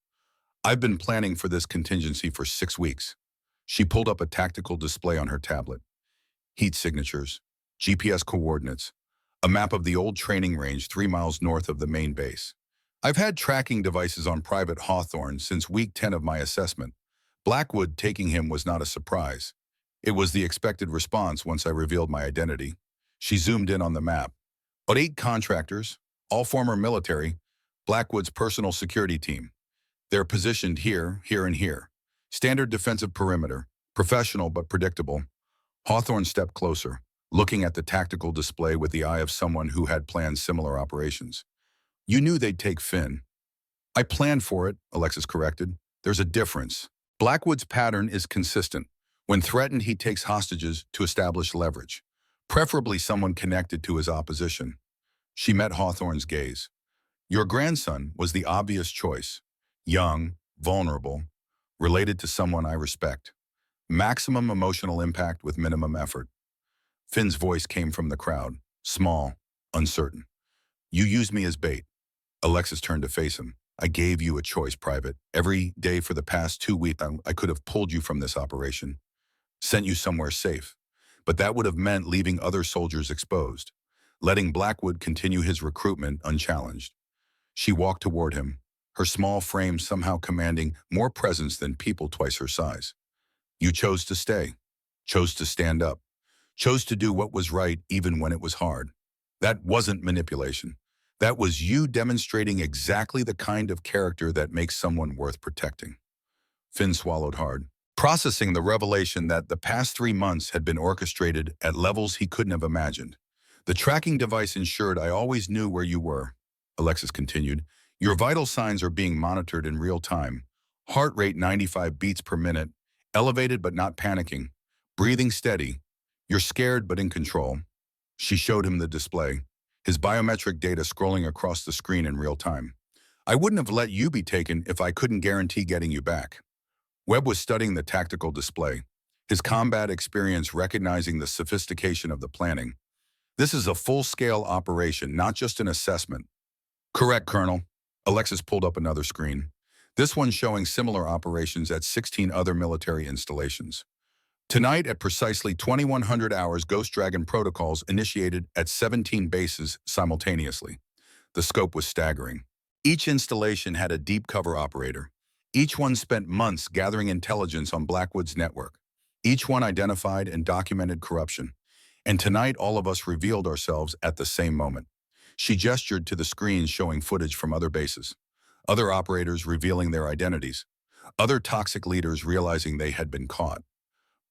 [SPEAKER 1] I've been planning for this contingency for 6 weeks. She pulled up a tactical display on her tablet. Heat signatures, GPS coordinates, a map of the old training range 3 miles north of the main base. I've had tracking devices on Private Hawthorne since week 10 of my assessment. Blackwood taking him was not a surprise. It was the expected response once I revealed my identity. She zoomed in on the map. About 8 contractors, all former military, Blackwood's personal security team. They're positioned here, here, and here. Standard defensive perimeter, professional but predictable. Hawthorne stepped closer, looking at the tactical display with the eye of someone who had planned similar operations. You knew they'd take Finn. I planned for it, Alexis corrected. There's a difference. Blackwood's pattern is consistent. When threatened, he takes hostages to establish leverage, preferably someone connected to his opposition. She met Hawthorne's gaze. Your grandson was the obvious choice. Young, vulnerable, related to someone I respect. Maximum emotional impact with minimum effort. Finn's voice came from the crowd, small, uncertain. You used me as bait. Alexis turned to face him. I gave you a choice, Private. Every day for the past 2 weeks, I could have pulled you from this operation, sent you somewhere safe. But that would have meant leaving other soldiers exposed, letting Blackwood continue his recruitment unchallenged. She walked toward him, her small frame somehow commanding more presence than people twice her size. You chose to stay, chose to stand up, chose to do what was right even when it was hard. That wasn't manipulation. That was you demonstrating exactly the kind of character that makes someone worth protecting. Finn swallowed hard, processing the revelation that the past 3 months had been orchestrated at levels he couldn't have imagined. The tracking device ensured I always knew where you were, Alexis continued. Your vital signs are being monitored in real time. Heart rate 95 beats per minute, elevated but not panicking, breathing steady. You're scared but in control. She showed him the display, his biometric data scrolling across the screen in real time. I wouldn't have let you be taken if I couldn't guarantee getting you back. Webb was studying the tactical display, his combat experience recognizing the sophistication of the planning. This is a full-scale operation, not just an assessment. Correct, Colonel. Alexis pulled up another screen. This one showing similar operations at 16 other military installations. Tonight at precisely 2100 hours, Ghost Dragon protocols initiated at 17 bases simultaneously. The scope was staggering. Each installation had a deep cover operator. Each one spent months gathering intelligence on Blackwood's network. Each one identified and documented corruption. And tonight all of us revealed ourselves at the same moment. She gestured to the screens showing footage from other bases. Other operators revealing their identities. Other toxic leaders realizing they had been caught.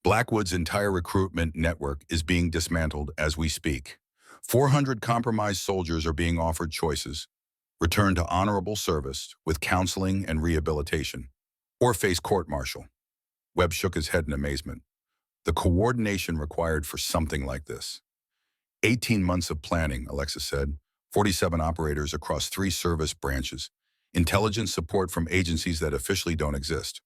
[SPEAKER 1] Blackwood's entire recruitment network is being dismantled as we speak. 400 compromised soldiers are being offered choices: return to honorable service with counseling and rehabilitation, or face court-martial. Webb shook his head in amazement. The coordination required for something like this. 18 months of planning, Alexis said. 47 operators across 3 service branches. Intelligence support from agencies that officially don't exist.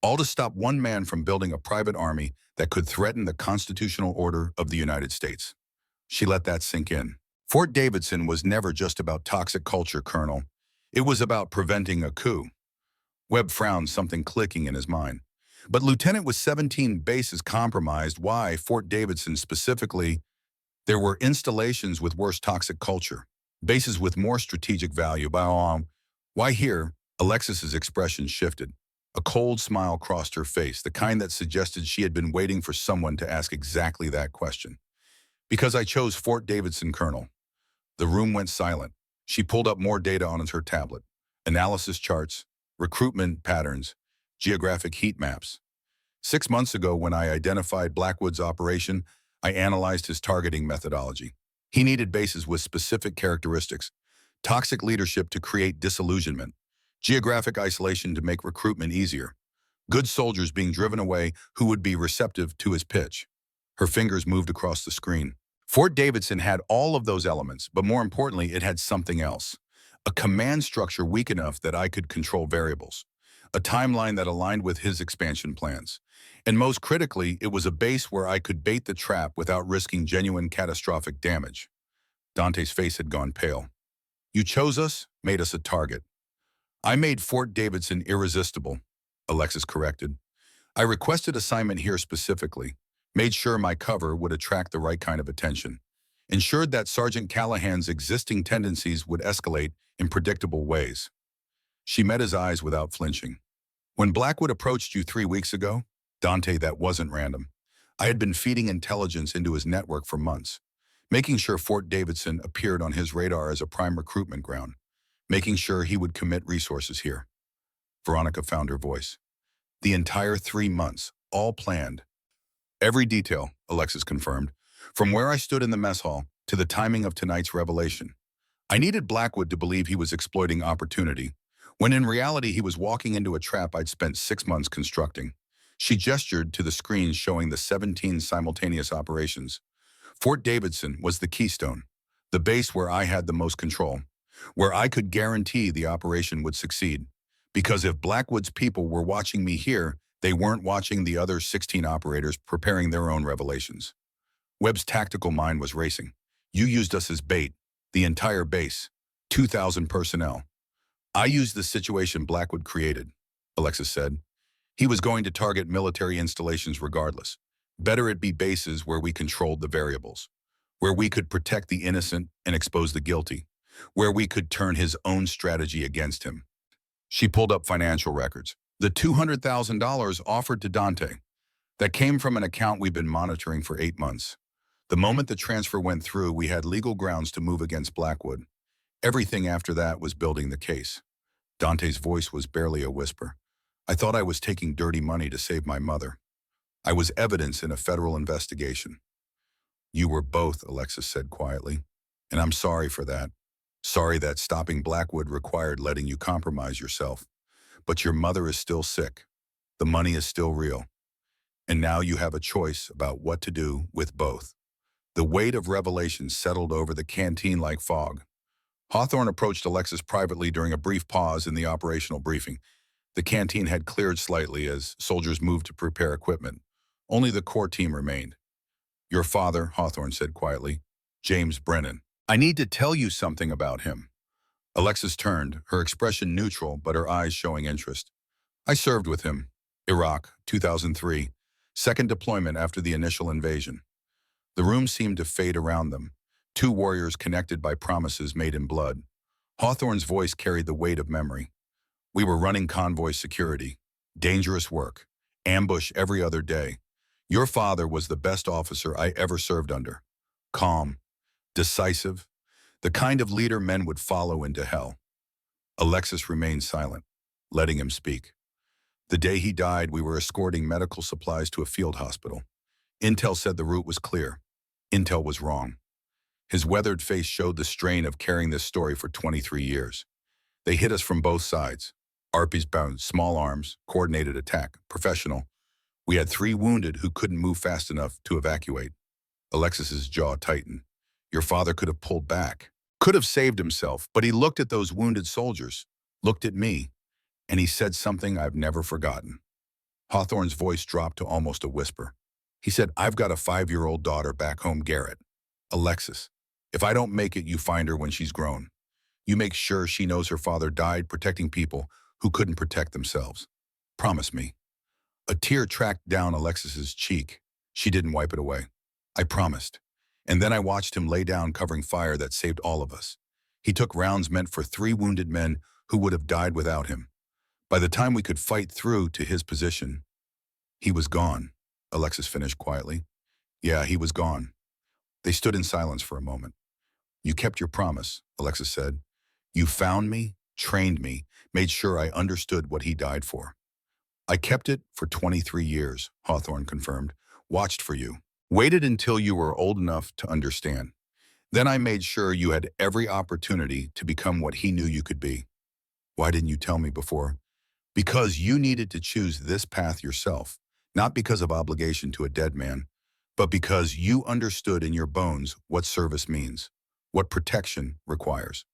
[SPEAKER 1] All to stop one man from building a private army that could threaten the constitutional order of the United States. She let that sink in. Fort Davidson was never just about toxic culture, Colonel. It was about preventing a coup. Webb frowned, something clicking in his mind. But Lieutenant, with 17 bases compromised, why Fort Davidson specifically? There were installations with worse toxic culture, bases with more strategic value. Why here? Alexis's expression shifted. A cold smile crossed her face, the kind that suggested she had been waiting for someone to ask exactly that question. Because I chose Fort Davidson, Colonel. The room went silent. She pulled up more data on her tablet. Analysis charts, recruitment patterns, geographic heat maps. 6 months ago, when I identified Blackwood's operation, I analyzed his targeting methodology. He needed bases with specific characteristics, toxic leadership to create disillusionment, geographic isolation to make recruitment easier, good soldiers being driven away who would be receptive to his pitch. Her fingers moved across the screen. Fort Davidson had all of those elements, but more importantly, it had something else. A command structure weak enough that I could control variables. A timeline that aligned with his expansion plans. And most critically, it was a base where I could bait the trap without risking genuine catastrophic damage. Dante's face had gone pale. You chose us, made us a target. I made Fort Davidson irresistible, Alexis corrected. I requested assignment here specifically, made sure my cover would attract the right kind of attention, ensured that Sergeant Callahan's existing tendencies would escalate in predictable ways. She met his eyes without flinching. When Blackwood approached you 3 weeks ago, Dante, that wasn't random. I had been feeding intelligence into his network for months, making sure Fort Davidson appeared on his radar as a prime recruitment ground, making sure he would commit resources here. Veronica found her voice. The entire 3 months, all planned. Every detail, Alexis confirmed, from where I stood in the mess hall to the timing of tonight's revelation. I needed Blackwood to believe he was exploiting opportunity, when in reality he was walking into a trap I'd spent 6 months constructing. She gestured to the screen showing the 17 simultaneous operations. Fort Davidson was the keystone, the base where I had the most control, where I could guarantee the operation would succeed. Because if Blackwood's people were watching me here, they weren't watching the other 16 operators preparing their own revelations. Webb's tactical mind was racing. You used us as bait, the entire base, 2,000 personnel. I used the situation Blackwood created, Alexis said. He was going to target military installations regardless. Better it be bases where we controlled the variables, where we could protect the innocent and expose the guilty, where we could turn his own strategy against him. She pulled up financial records. The $200,000 offered to Dante. That came from an account we've been monitoring for 8 months. The moment the transfer went through, we had legal grounds to move against Blackwood. Everything after that was building the case. Dante's voice was barely a whisper. I thought I was taking dirty money to save my mother. I was evidence in a federal investigation. You were both, Alexis said quietly. And I'm sorry for that. Sorry that stopping Blackwood required letting you compromise yourself. But your mother is still sick. The money is still real. And now you have a choice about what to do with both. The weight of revelation settled over the canteen like fog. Hawthorne approached Alexis privately during a brief pause in the operational briefing. The canteen had cleared slightly as soldiers moved to prepare equipment. Only the core team remained. Your father, Hawthorne said quietly, James Brennan. I need to tell you something about him. Alexis turned, her expression neutral but her eyes showing interest. I served with him. Iraq, 2003. Second deployment after the initial invasion. The room seemed to fade around them. 2 warriors connected by promises made in blood. Hawthorne's voice carried the weight of memory. We were running convoy security. Dangerous work. Ambush every other day. Your father was the best officer I ever served under. Calm. Decisive. The kind of leader men would follow into hell. Alexis remained silent, letting him speak. The day he died, we were escorting medical supplies to a field hospital. Intel said the route was clear. Intel was wrong. His weathered face showed the strain of carrying this story for 23 years. They hit us from both sides. Arpies bound, small arms, coordinated attack, professional. We had 3 wounded who couldn't move fast enough to evacuate. Alexis's jaw tightened. Your father could have pulled back, could have saved himself, but he looked at those wounded soldiers, looked at me, and he said something I've never forgotten. Hawthorne's voice dropped to almost a whisper. He said, I've got a 5-year-old daughter back home, Garrett. Alexis, if I don't make it, you find her when she's grown. You make sure she knows her father died protecting people who couldn't protect themselves. Promise me. A tear tracked down Alexis's cheek. She didn't wipe it away. I promised. And then I watched him lay down, covering fire that saved all of us. He took rounds meant for 3 wounded men who would have died without him. By the time we could fight through to his position, he was gone, Alexis finished quietly. Yeah, he was gone. They stood in silence for a moment. You kept your promise, Alexis said. You found me, trained me, made sure I understood what he died for. I kept it for 23 years, Hawthorne confirmed. Watched for you. Waited until you were old enough to understand. Then I made sure you had every opportunity to become what he knew you could be. Why didn't you tell me before? Because you needed to choose this path yourself, not because of obligation to a dead man, but because you understood in your bones what service means, what protection requires.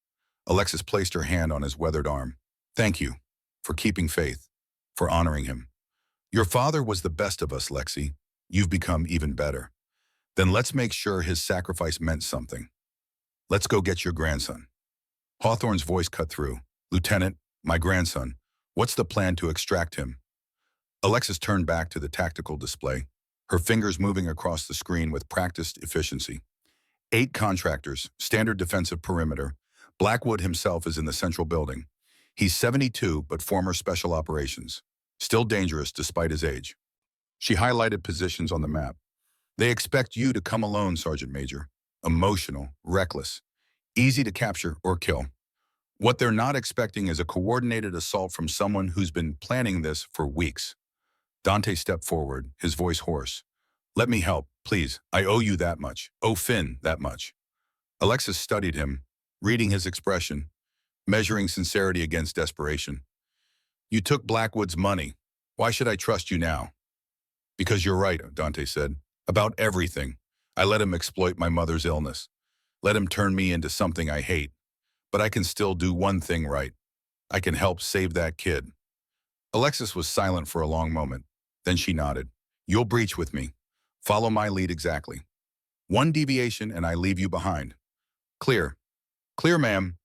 [SPEAKER 1] Alexis placed her hand on his weathered arm. Thank you for keeping faith, for honoring him. Your father was the best of us, Lexi. You've become even better. Then let's make sure his sacrifice meant something. Let's go get your grandson. Hawthorne's voice cut through. Lieutenant, my grandson, what's the plan to extract him? Alexis turned back to the tactical display, her fingers moving across the screen with practiced efficiency. 8 contractors, standard defensive perimeter. Blackwood himself is in the central building. He's 72, but former special operations. Still dangerous despite his age. She highlighted positions on the map. They expect you to come alone, Sergeant Major. Emotional, reckless, easy to capture or kill. What they're not expecting is a coordinated assault from someone who's been planning this for weeks. Dante stepped forward, his voice hoarse. Let me help, please. I owe you that much. Owe Finn that much. Alexis studied him, reading his expression, measuring sincerity against desperation. You took Blackwood's money. Why should I trust you now? Because you're right, Dante said. About everything. I let him exploit my mother's illness. Let him turn me into something I hate. But I can still do one thing right. I can help save that kid. Alexis was silent for a long moment. Then she nodded. You'll breach with me. Follow my lead exactly. One deviation and I leave you behind. Clear. Clear, ma'am.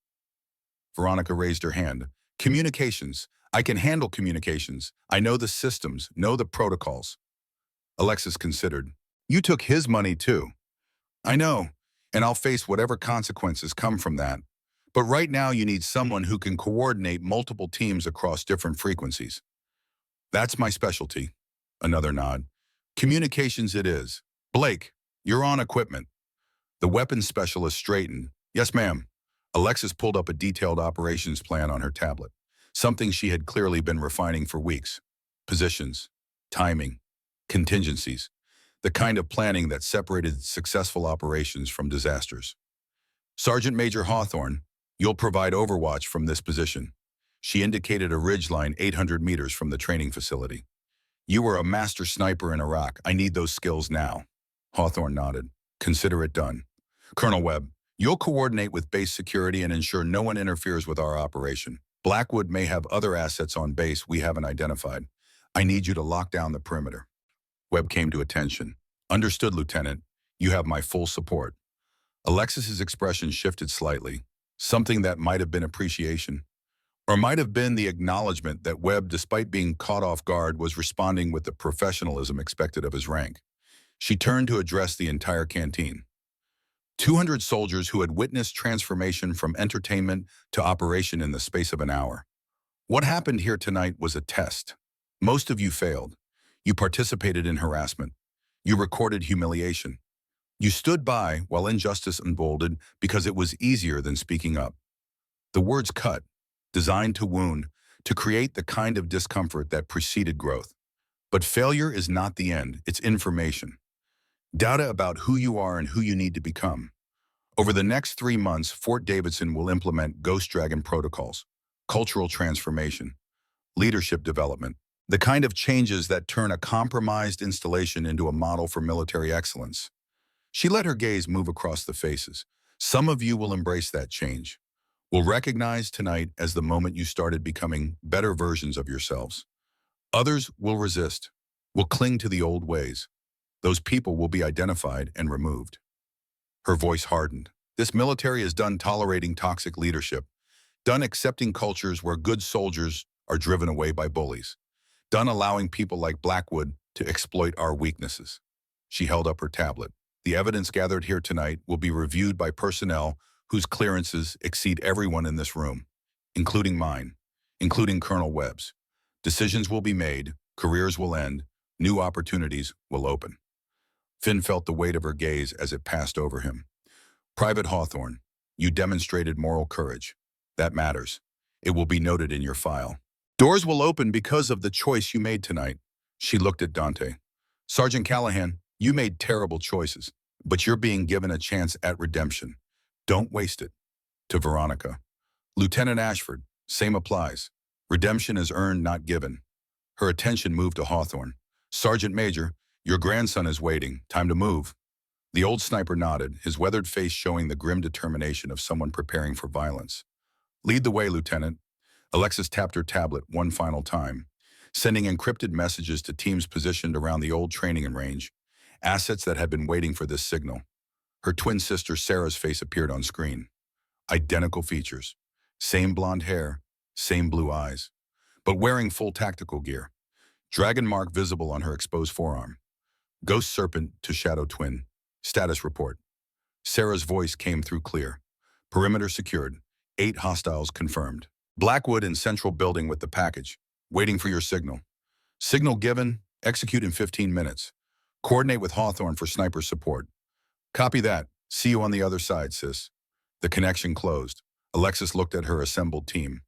[SPEAKER 1] Veronica raised her hand. Communications. I can handle communications. I know the systems, know the protocols. Alexis considered. You took his money too. I know, and I'll face whatever consequences come from that. But right now you need someone who can coordinate multiple teams across different frequencies. That's my specialty. Another nod. Communications it is. Blake, you're on equipment. The weapons specialist straightened. Yes, ma'am. Alexis pulled up a detailed operations plan on her tablet, something she had clearly been refining for weeks. Positions, timing, contingencies, the kind of planning that separated successful operations from disasters. Sergeant Major Hawthorne, you'll provide overwatch from this position. She indicated a ridgeline 800 meters from the training facility. You were a master sniper in Iraq. I need those skills now. Hawthorne nodded. Consider it done. Colonel Webb, you'll coordinate with base security and ensure no one interferes with our operation. Blackwood may have other assets on base we haven't identified. I need you to lock down the perimeter. Webb came to attention. Understood, Lieutenant. You have my full support. Alexis's expression shifted slightly, something that might have been appreciation, or might have been the acknowledgement that Webb, despite being caught off guard, was responding with the professionalism expected of his rank. She turned to address the entire canteen. 200 soldiers who had witnessed transformation from entertainment to operation in the space of an hour. What happened here tonight was a test. Most of you failed. You participated in harassment. You recorded humiliation. You stood by while injustice unfolded because it was easier than speaking up. The words cut, designed to wound, to create the kind of discomfort that preceded growth. But failure is not the end, it's information. Data about who you are and who you need to become. Over the next 3 months, Fort Davidson will implement Ghost Dragon protocols, cultural transformation, leadership development, The kind of changes that turn a compromised installation into a model for military excellence. She let her gaze move across the faces. Some of you will embrace that change, will recognize tonight as the moment you started becoming better versions of yourselves. Others will resist, will cling to the old ways. Those people will be identified and removed. Her voice hardened. This military is done tolerating toxic leadership, done accepting cultures where good soldiers are driven away by bullies, done allowing people like Blackwood to exploit our weaknesses. She held up her tablet. The evidence gathered here tonight will be reviewed by personnel whose clearances exceed everyone in this room, including mine, including Colonel Webb's. Decisions will be made, careers will end, new opportunities will open. Finn felt the weight of her gaze as it passed over him. Private Hawthorne, you demonstrated moral courage. That matters. It will be noted in your file. Doors will open because of the choice you made tonight. She looked at Dante. Sergeant Callahan, you made terrible choices, but you're being given a chance at redemption. Don't waste it. To Veronica. Lieutenant Ashford, same applies. Redemption is earned, not given. Her attention moved to Hawthorne. Sergeant Major, your grandson is waiting. Time to move. The old sniper nodded, his weathered face showing the grim determination of someone preparing for violence. Lead the way, Lieutenant. Alexis tapped her tablet one final time, sending encrypted messages to teams positioned around the old training range, assets that had been waiting for this signal. Her twin sister Sarah's face appeared on screen. Identical features. Same blonde hair, same blue eyes, but wearing full tactical gear. Dragon mark visible on her exposed forearm. Ghost serpent to shadow twin. Status report. Sarah's voice came through clear. Perimeter secured. 8 hostiles confirmed. Blackwood in central building with the package. Waiting for your signal. Signal given. Execute in 15 minutes. Coordinate with Hawthorne for sniper support. Copy that. See you on the other side, sis. The connection closed. Alexis looked at her assembled team.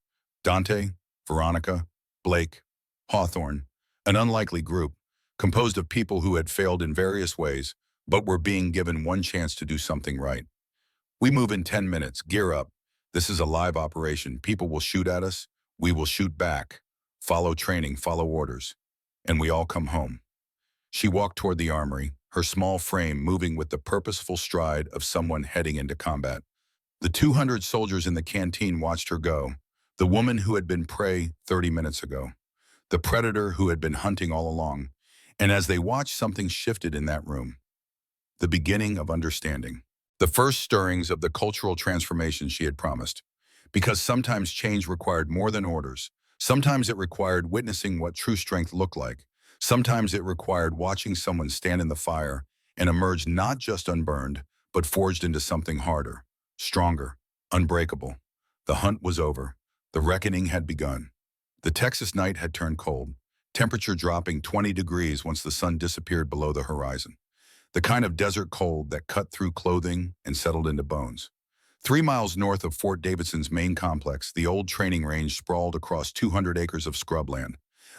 [SPEAKER 1] Dante, Veronica, Blake, Hawthorne. An unlikely group, composed of people who had failed in various ways, but were being given one chance to do something right. We move in 10 minutes. Gear up. This is a live operation. People will shoot at us. We will shoot back. Follow training, follow orders. And we all come home. She walked toward the armory, her small frame moving with the purposeful stride of someone heading into combat. The 200 soldiers in the canteen watched her go. The woman who had been prey 30 minutes ago. The predator who had been hunting all along. And as they watched, something shifted in that room. The beginning of understanding. The first stirrings of the cultural transformation she had promised. Because sometimes change required more than orders. Sometimes it required witnessing what true strength looked like. Sometimes it required watching someone stand in the fire and emerge not just unburned, but forged into something harder, stronger, unbreakable. The hunt was over. The reckoning had begun. The Texas night had turned cold, temperature dropping 20 degrees once the sun disappeared below the horizon. The kind of desert cold that cut through clothing and settled into bones. 3 miles north of Fort Davidson's main complex, the old training range sprawled across 200 acres of scrubland.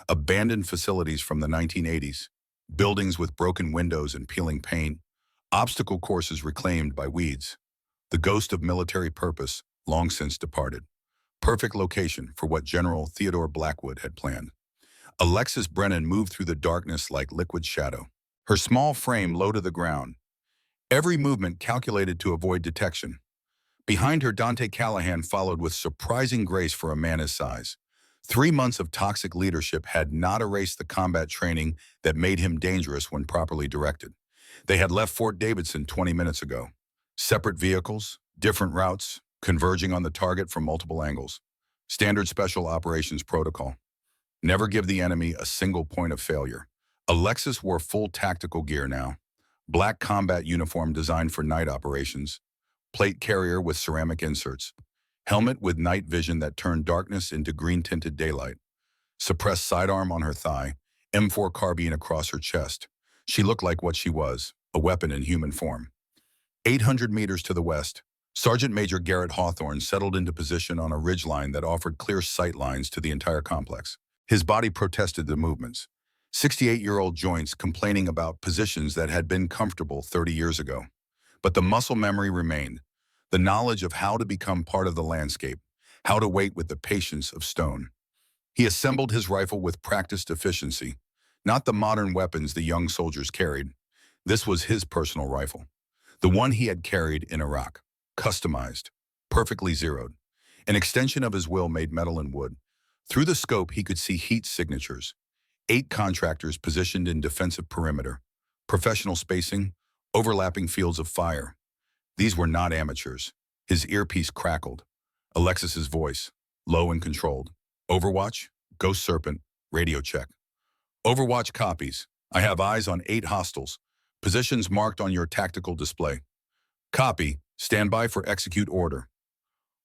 [SPEAKER 1] Abandoned facilities from the 1980s, buildings with broken windows and peeling paint, obstacle courses reclaimed by weeds. The ghost of military purpose long since departed. Perfect location for what General Theodore Blackwood had planned. Alexis Brennan moved through the darkness like liquid shadow, her small frame low to the ground, every movement calculated to avoid detection. Behind her, Dante Callahan followed with surprising grace for a man his size. 3 months of toxic leadership had not erased the combat training that made him dangerous when properly directed. They had left Fort Davidson 20 minutes ago. Separate vehicles, different routes, converging on the target from multiple angles. Standard special operations protocol. Never give the enemy a single point of failure. Alexis wore full tactical gear now. Black combat uniform designed for night operations. Plate carrier with ceramic inserts. Helmet with night vision that turned darkness into green-tinted daylight. Suppressed sidearm on her thigh, M4 carbine across her chest. She looked like what she was, a weapon in human form. 800 meters to the west, Sergeant Major Garrett Hawthorne settled into position on a ridgeline that offered clear sight lines to the entire complex. His body protested the movements. 68-year-old joints complaining about positions that had been comfortable 30 years ago. But the muscle memory remained. The knowledge of how to become part of the landscape, how to wait with the patience of stone. He assembled his rifle with practiced efficiency, not the modern weapons the young soldiers carried. This was his personal rifle, the one he had carried in Iraq, customized, perfectly zeroed, an extension of his will made metal and wood. Through the scope, he could see heat signatures, 8 contractors positioned in defensive perimeter, professional spacing, overlapping fields of fire. These were not amateurs. His earpiece crackled. Alexis's voice, low and controlled. Overwatch, Ghost Serpent, radio check. Overwatch copies. I have eyes on 8 hostiles. Positions marked on your tactical display. Copy. Stand by for execute order.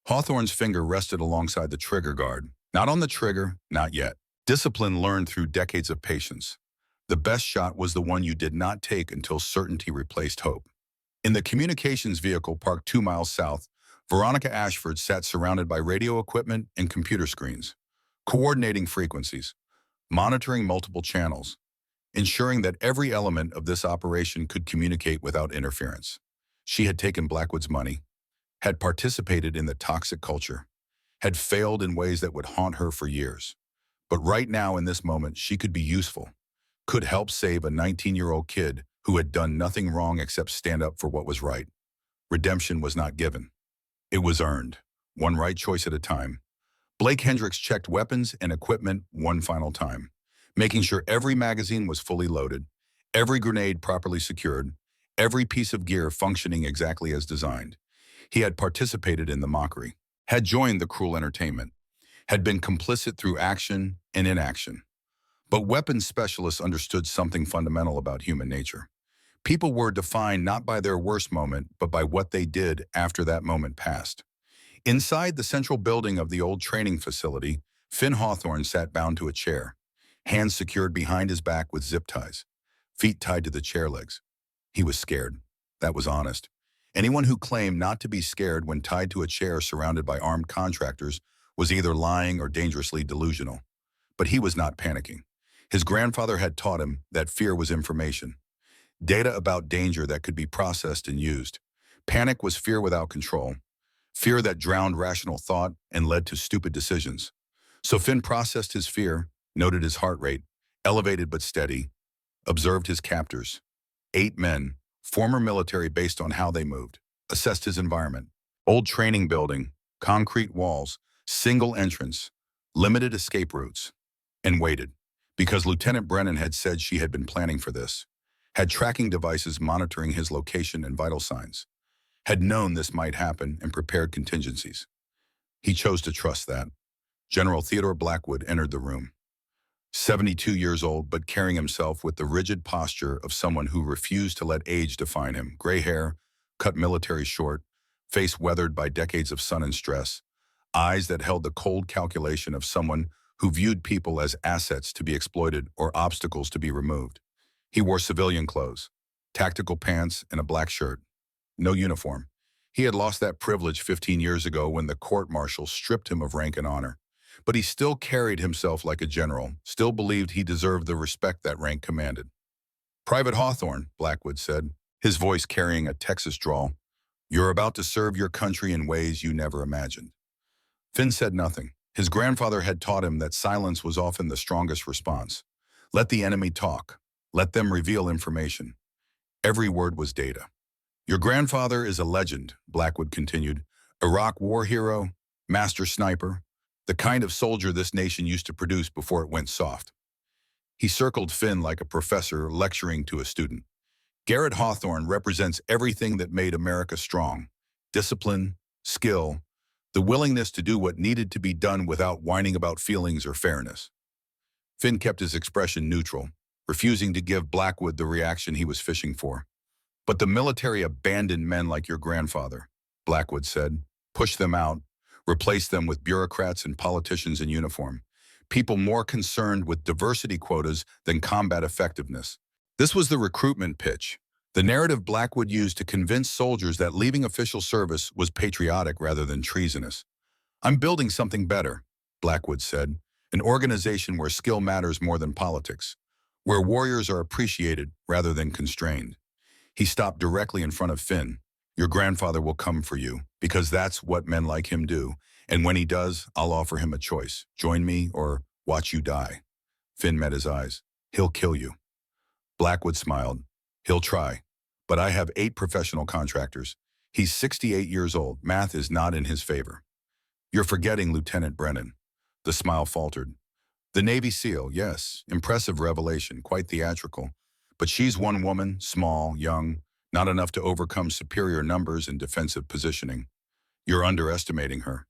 [SPEAKER 1] Hawthorne's finger rested alongside the trigger guard. Not on the trigger, not yet. Discipline learned through decades of patience. The best shot was the one you did not take until certainty replaced hope. In the communications vehicle parked 2 miles south, Veronica Ashford sat surrounded by radio equipment and computer screens, coordinating frequencies, monitoring multiple channels, ensuring that every element of this operation could communicate without interference. She had taken Blackwood's money, had participated in the toxic culture, had failed in ways that would haunt her for years. But right now, in this moment, she could be useful, could help save a 19-year-old kid who had done nothing wrong except stand up for what was right. Redemption was not given. It was earned, one right choice at a time. Blake Hendricks checked weapons and equipment one final time, making sure every magazine was fully loaded, every grenade properly secured, every piece of gear functioning exactly as designed. He had participated in the mockery, had joined the cruel entertainment, had been complicit through action and inaction. But weapons specialists understood something fundamental about human nature. People were defined not by their worst moment, but by what they did after that moment passed. Inside the central building of the old training facility, Finn Hawthorne sat bound to a chair, hands secured behind his back with zip ties, feet tied to the chair legs. He was scared. That was honest. Anyone who claimed not to be scared when tied to a chair surrounded by armed contractors was either lying or dangerously delusional. But he was not panicking. His grandfather had taught him that fear was information, data about danger that could be processed and used. Panic was fear without control, fear that drowned rational thought and led to stupid decisions. So Finn processed his fear, noted his heart rate, elevated but steady, observed his captors. 8 men, former military based on how they moved, assessed his environment. Old training building, concrete walls, single entrance, limited escape routes, and waited, because Lieutenant Brennan had said she had been planning for this, had tracking devices monitoring his location and vital signs, had known this might happen and prepared contingencies. He chose to trust that. General Theodore Blackwood entered the room. 72 years old, but carrying himself with the rigid posture of someone who refused to let age define him. Gray hair, cut military short, face weathered by decades of sun and stress, eyes that held the cold calculation of someone who viewed people as assets to be exploited or obstacles to be removed. He wore civilian clothes, tactical pants, and a black shirt. No uniform. He had lost that privilege 15 years ago when the court-martial stripped him of rank and honor. But he still carried himself like a general, still believed he deserved the respect that rank commanded. "Private Hawthorne," Blackwood said, his voice carrying a Texas drawl, "you're about to serve your country in ways you never imagined." Finn said nothing. His grandfather had taught him that silence was often the strongest response. Let the enemy talk. Let them reveal information. Every word was data. "Your grandfather is a legend," Blackwood continued. "Iraq war hero, master sniper, the kind of soldier this nation used to produce before it went soft." He circled Finn like a professor lecturing to a student. "Garrett Hawthorne represents everything that made America strong. Discipline, skill, the willingness to do what needed to be done without whining about feelings or fairness." Finn kept his expression neutral, refusing to give Blackwood the reaction he was fishing for. "But the military abandoned men like your grandfather," Blackwood said. "Pushed them out, replaced them with bureaucrats and politicians in uniform, people more concerned with diversity quotas than combat effectiveness." This was the recruitment pitch, the narrative Blackwood used to convince soldiers that leaving official service was patriotic rather than treasonous. "I'm building something better," Blackwood said, "an organization where skill matters more than politics, where warriors are appreciated rather than constrained." He stopped directly in front of Finn. "Your grandfather will come for you, because that's what men like him do. And when he does, I'll offer him a choice. Join me or Watch you die. Finn met his eyes. He'll kill you. Blackwood smiled. He'll try. But I have 8 professional contractors. He's 68 years old. Math is not in his favor. You're forgetting Lieutenant Brennan. The smile faltered. The Navy SEAL, yes. Impressive revelation, quite theatrical. But she's one woman, small, young, not enough to overcome superior numbers and defensive positioning. You're underestimating her.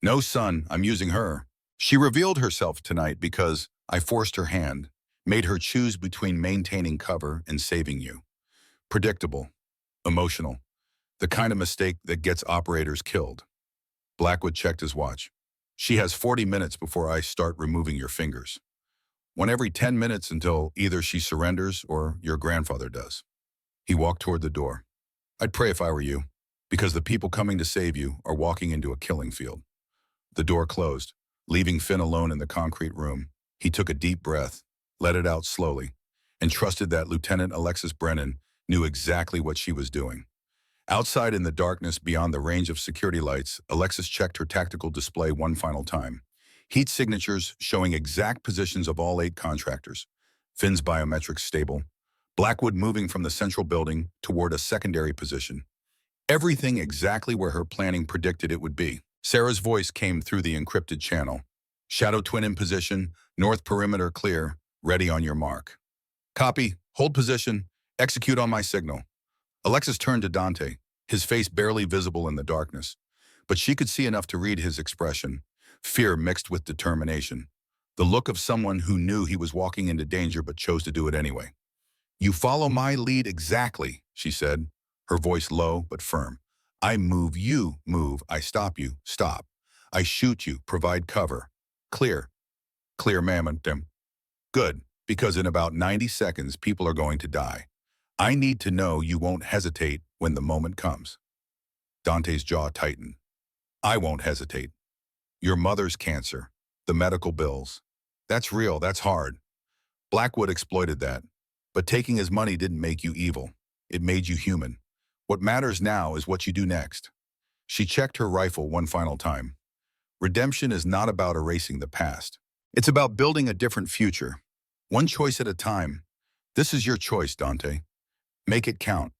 [SPEAKER 1] No, son, I'm using her. She revealed herself tonight because I forced her hand, made her choose between maintaining cover and saving you. Predictable. Emotional. The kind of mistake that gets operators killed. Blackwood checked his watch. She has 40 minutes before I start removing your fingers. 1 every 10 minutes until either she surrenders or your grandfather does. He walked toward the door. I'd pray if I were you, because the people coming to save you are walking into a killing field. The door closed, leaving Finn alone in the concrete room. He took a deep breath, let it out slowly, and trusted that Lieutenant Alexis Brennan knew exactly what she was doing. Outside in the darkness beyond the range of security lights, Alexis checked her tactical display one final time. Heat signatures showing exact positions of all 8 contractors. Finn's biometrics stable. Blackwood moving from the central building toward a secondary position. Everything exactly where her planning predicted it would be. Sarah's voice came through the encrypted channel. Shadow twin in position, north perimeter clear, ready on your mark. Copy, hold position, execute on my signal. Alexis turned to Dante, his face barely visible in the darkness. But she could see enough to read his expression, fear mixed with determination. The look of someone who knew he was walking into danger but chose to do it anyway. You follow my lead exactly, she said, her voice low but firm. I move, you move. I stop, you stop. I shoot, you provide cover. Clear. Clear, ma'am. Good, because in about 90 seconds, people are going to die. I need to know you won't hesitate when the moment comes. Dante's jaw tightened. I won't hesitate. Your mother's cancer, the medical bills. That's real, that's hard. Blackwood exploited that. But taking his money didn't make you evil. It made you human. What matters now is what you do next. She checked her rifle one final time. Redemption is not about erasing the past. It's about building a different future. One choice at a time. This is your choice, Dante. Make it count.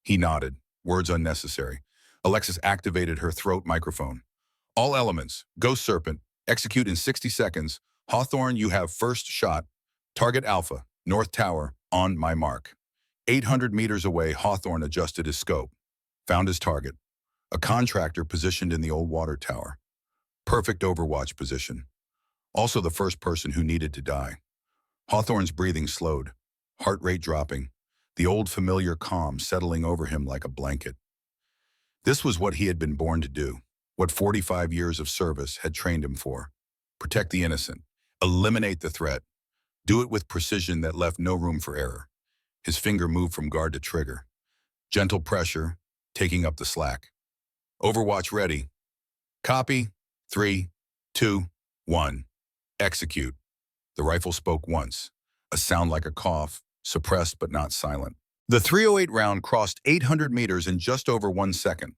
[SPEAKER 1] He nodded, words unnecessary. Alexis activated her throat microphone. All elements, Ghost Serpent, execute in 60 seconds. Hawthorne, you have first shot. Target Alpha, North Tower, on my mark. 800 meters away, Hawthorne adjusted his scope. Found his target. A contractor positioned in the old water tower. Perfect overwatch position. Also the first person who needed to die. Hawthorne's breathing slowed, heart rate dropping, the old familiar calm settling over him like a blanket. This was what he had been born to do, what 45 years of service had trained him for. Protect the innocent, eliminate the threat, do it with precision that left no room for error. His finger moved from guard to trigger. Gentle pressure, taking up the slack. Overwatch ready. Copy. 3, 2, 1. Execute. The rifle spoke once, a sound like a cough, suppressed but not silent. The .308 round crossed 800 meters in just over 1 second.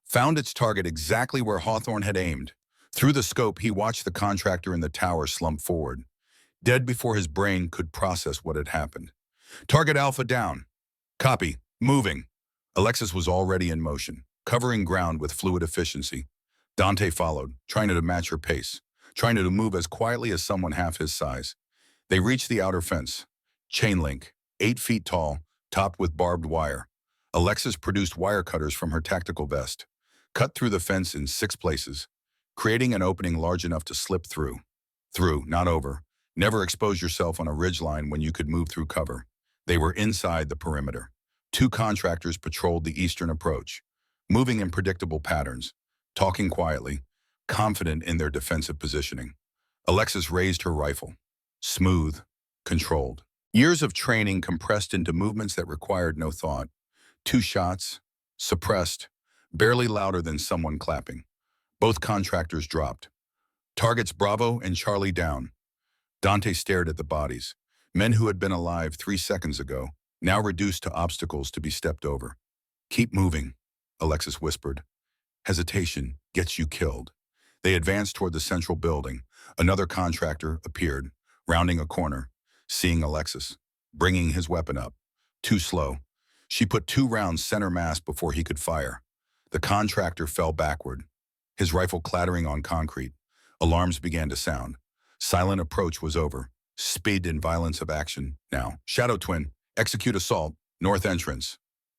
[SPEAKER 1] Found its target exactly where Hawthorne had aimed. Through the scope, he watched the contractor in the tower slump forward, dead before his brain could process what had happened. Target Alpha down. Copy. Moving. Alexis was already in motion, covering ground with fluid efficiency. Dante followed, trying to match her pace, trying to move as quietly as someone half his size. They reached the outer fence. Chain link, 8 feet tall, topped with barbed wire. Alexis produced wire cutters from her tactical vest, cut through the fence in 6 places, creating an opening large enough to slip through. Through, not over. Never expose yourself on a ridgeline when you could move through cover. They were inside the perimeter. 2 contractors patrolled the eastern approach, moving in predictable patterns, talking quietly, confident in their defensive positioning. Alexis raised her rifle. Smooth, controlled. Years of training compressed into movements that required no thought. 2 shots, suppressed, barely louder than someone clapping. Both contractors dropped. Targets Bravo and Charlie down. Dante stared at the bodies, men who had been alive 3 seconds ago, now reduced to obstacles to be stepped over. Keep moving, Alexis whispered. Hesitation gets you killed. They advanced toward the central building, Another contractor appeared, rounding a corner, seeing Alexis, bringing his weapon up. Too slow. She put 2 rounds center mass before he could fire. The contractor fell backward, his rifle clattering on concrete. Alarms began to sound. Silent approach was over. Speed and violence of action now. Shadow Twin, execute assault, north entrance.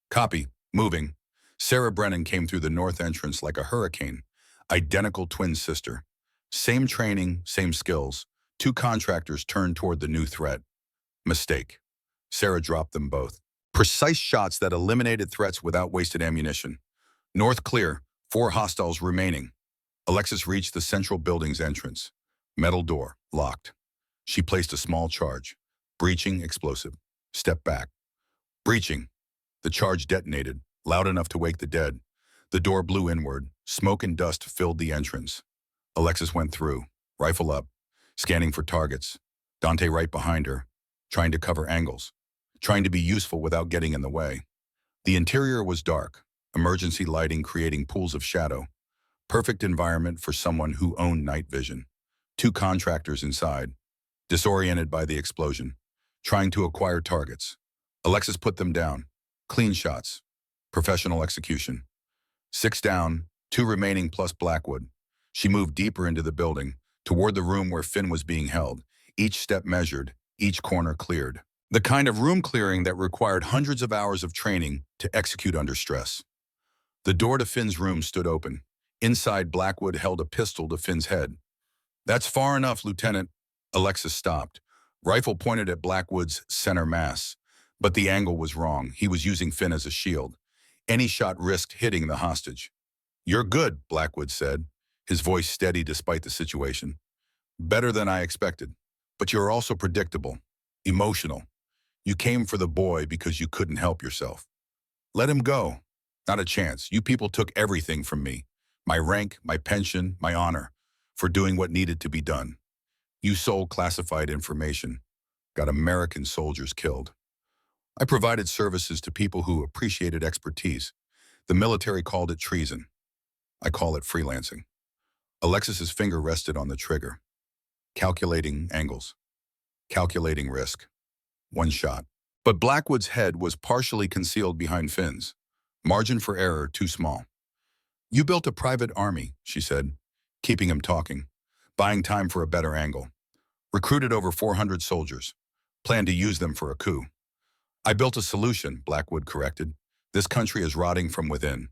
[SPEAKER 1] Copy, moving. Sarah Brennan came through the north entrance like a hurricane. Identical twin sister. Same training, same skills. 2 contractors turned toward the new threat. Mistake. Sarah dropped them both. Precise shots that eliminated threats without wasted ammunition. North clear, 4 hostiles remaining. Alexis reached the central building's entrance. Metal door, locked. She placed a small charge. Breaching explosive. Step back. Breaching. The charge detonated, loud enough to wake the dead. The door blew inward. Smoke and dust filled the entrance. Alexis went through, rifle up, scanning for targets. Dante right behind her, trying to cover angles, trying to be useful without getting in the way. The interior was dark, emergency lighting creating pools of shadow. Perfect environment for someone who owned night vision. 2 contractors inside, disoriented by the explosion, trying to acquire targets. Alexis put them down. Clean shots. Professional execution. 6 down, 2 remaining plus Blackwood. She moved deeper into the building, toward the room where Finn was being held. Each step measured, each corner cleared. The kind of room clearing that required hundreds of hours of training to execute under stress. The door to Finn's room stood open. Inside, Blackwood held a pistol to Finn's head. "That's far enough, Lieutenant." Alexis stopped. Rifle pointed at Blackwood's center mass. But the angle was wrong. He was using Finn as a shield. Any shot risked hitting the hostage. "You're good," Blackwood said, his voice steady despite the situation. "Better than I expected. But you're also predictable, emotional. You came for the boy because you couldn't help yourself. Let him go. Not a chance. You people took everything from me. My rank, my pension, my honor, for doing what needed to be done. You sold classified information. Got American soldiers killed. I provided services to people who appreciated expertise. The military called it treason. I call it freelancing." Alexis's finger rested on the trigger. Calculating angles. Calculating risk. 1 shot. But Blackwood's head was partially concealed behind Finn's. Margin for error too small. "You built a private army," she said, keeping him talking, buying time for a better angle. "Recruited over 400 soldiers. Planned to use them for a coup." "I built a solution," Blackwood corrected. "This country is rotting from within.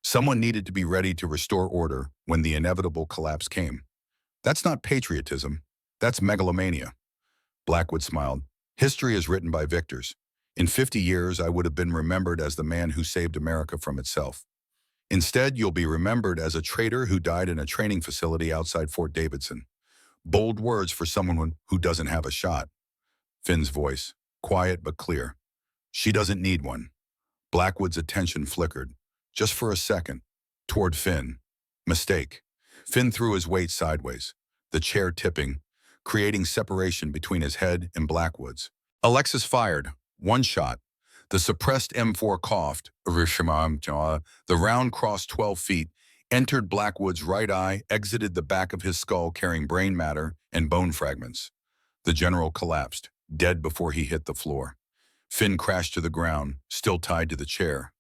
[SPEAKER 1] Someone needed to be ready to restore order when the inevitable collapse came. That's not patriotism. That's megalomania." Blackwood smiled. "History is written by victors. In 50 years, I would have been remembered as the man who saved America from itself. Instead, you'll be remembered as a traitor who died in a training facility outside Fort Davidson. Bold words for someone who doesn't have a shot." Finn's voice, quiet but clear. "She doesn't need one." Blackwood's attention flickered, just for a second, toward Finn. Mistake. Finn threw his weight sideways, the chair tipping, creating separation between his head and Blackwood's. Alexis fired. 1 shot. The suppressed M4 coughed. The round crossed 12 feet, entered Blackwood's right eye, exited the back of his skull carrying brain matter and bone fragments. The general collapsed, dead before he hit the floor. Finn crashed to the ground, still tied to the chair.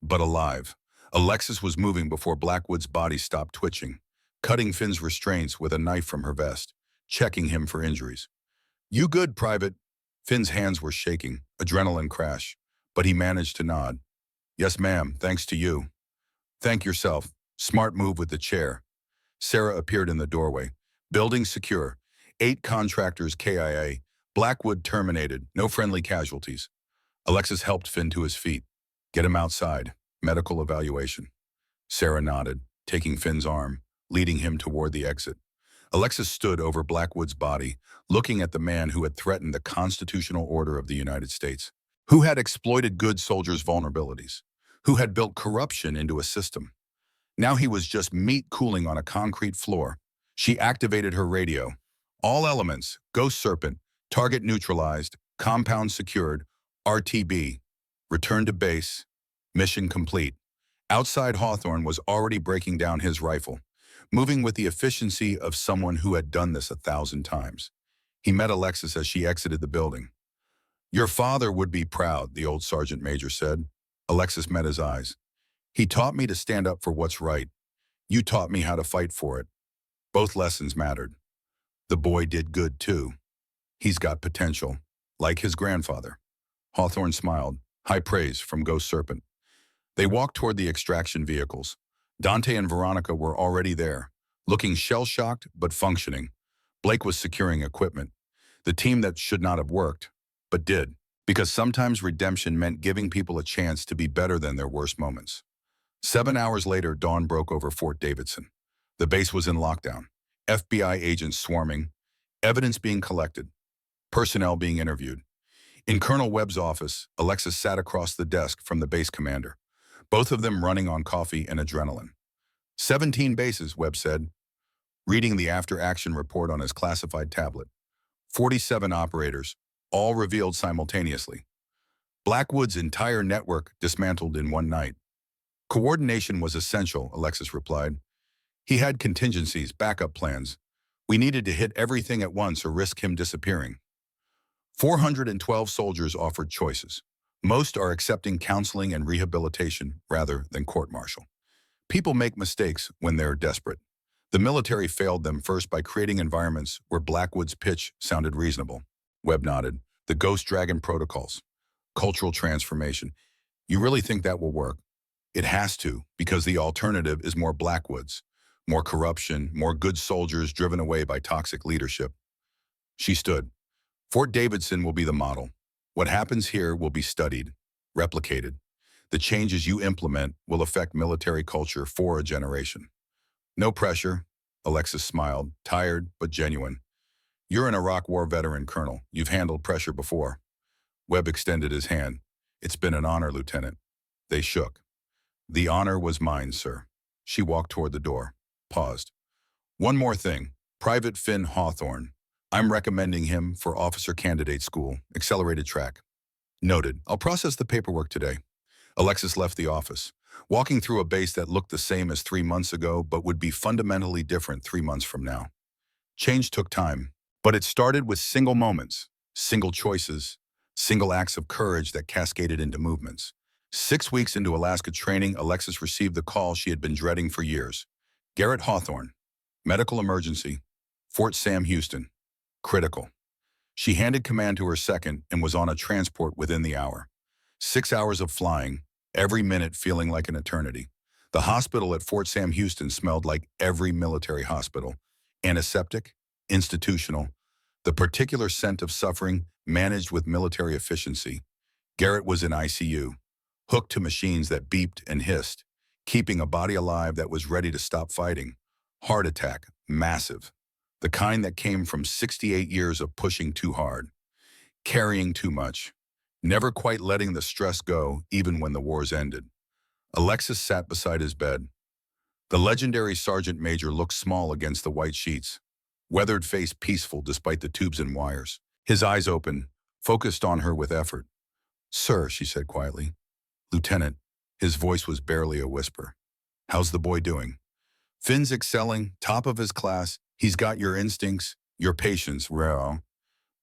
[SPEAKER 1] But alive. Alexis was moving before Blackwood's body stopped twitching, cutting Finn's restraints with a knife from her vest, checking him for injuries. "You good, Private?" Finn's hands were shaking, adrenaline crash, but he managed to nod. "Yes, ma'am, thanks to you." "Thank yourself. Smart move with the chair." Sarah appeared in the doorway. "Building secure. 8 contractors KIA. Blackwood terminated. No friendly casualties." Alexis helped Finn to his feet. "Get him outside. Medical evaluation." Sarah nodded, taking Finn's arm, leading him toward the exit. Alexis stood over Blackwood's body, looking at the man who had threatened the constitutional order of the United States, who had exploited good soldiers' vulnerabilities, who had built corruption into a system. Now he was just meat cooling on a concrete floor. She activated her radio. "All elements, Ghost Serpent, target neutralized, compound secured, RTB, return to base, mission complete." Outside, Hawthorne was already breaking down his rifle. moving with the efficiency of someone who had done this 1,000 times. He met Alexis as she exited the building. "Your father would be proud," the old sergeant major said. Alexis met his eyes. "He taught me to stand up for what's right. You taught me how to fight for it." Both lessons mattered. The boy did good, too. He's got potential, like his grandfather. Hawthorne smiled. High praise from Ghost Serpent. They walked toward the extraction vehicles. Dante and Veronica were already there, looking shell-shocked but functioning. Blake was securing equipment. The team that should not have worked, but did, because sometimes redemption meant giving people a chance to be better than their worst moments. 7 hours later, dawn broke over Fort Davidson. The base was in lockdown. FBI agents swarming, evidence being collected, personnel being interviewed. In Colonel Webb's office, Alexis sat across the desk from the base commander, both of them running on coffee and adrenaline. 17 bases, Webb said, reading the after-action report on his classified tablet. 47 operators, all revealed simultaneously. Blackwood's entire network dismantled in one night. Coordination was essential, Alexis replied. He had contingencies, backup plans. We needed to hit everything at once or risk him disappearing. 412 soldiers offered choices. Most are accepting counseling and rehabilitation rather than court-martial. People make mistakes when they're desperate. The military failed them first by creating environments where Blackwood's pitch sounded reasonable. Webb nodded. The Ghost Dragon protocols. Cultural transformation. You really think that will work? It has to, because the alternative is more Blackwoods. More corruption, more good soldiers driven away by toxic leadership. She stood. Fort Davidson will be the model. What happens here will be studied, replicated. The changes you implement will affect military culture for a generation. No pressure, Alexis smiled, tired but genuine. You're an Iraq War veteran, Colonel. You've handled pressure before. Webb extended his hand. It's been an honor, Lieutenant. They shook. The honor was mine, sir. She walked toward the door, paused. One more thing. Private Finn Hawthorne. I'm recommending him for officer candidate school, accelerated track. Noted. I'll process the paperwork today. Alexis left the office, walking through a base that looked the same as 3 months ago but would be fundamentally different 3 months from now. Change took time, but it started with single moments, single choices, single acts of courage that cascaded into movements. 6 weeks into Alaska training, Alexis received the call she had been dreading for years. Garrett Hawthorne. Medical emergency. Fort Sam Houston. Critical. She handed command to her second and was on a transport within the hour. 6 hours of flying, every minute feeling like an eternity. The hospital at Fort Sam Houston smelled like every military hospital. Antiseptic, institutional, the particular scent of suffering managed with military efficiency. Garrett was in ICU, hooked to machines that beeped and hissed, keeping a body alive that was ready to stop fighting. Heart attack, massive. The kind that came from 68 years of pushing too hard, carrying too much, never quite letting the stress go even when the wars ended. Alexis sat beside his bed. The legendary sergeant major looked small against the white sheets, weathered face peaceful despite the tubes and wires. His eyes open, focused on her with effort. "Sir," she said quietly. "Lieutenant," his voice was barely a whisper. "How's the boy doing?" "Finn's excelling, top of his class. He's got your instincts, your patience, Rao."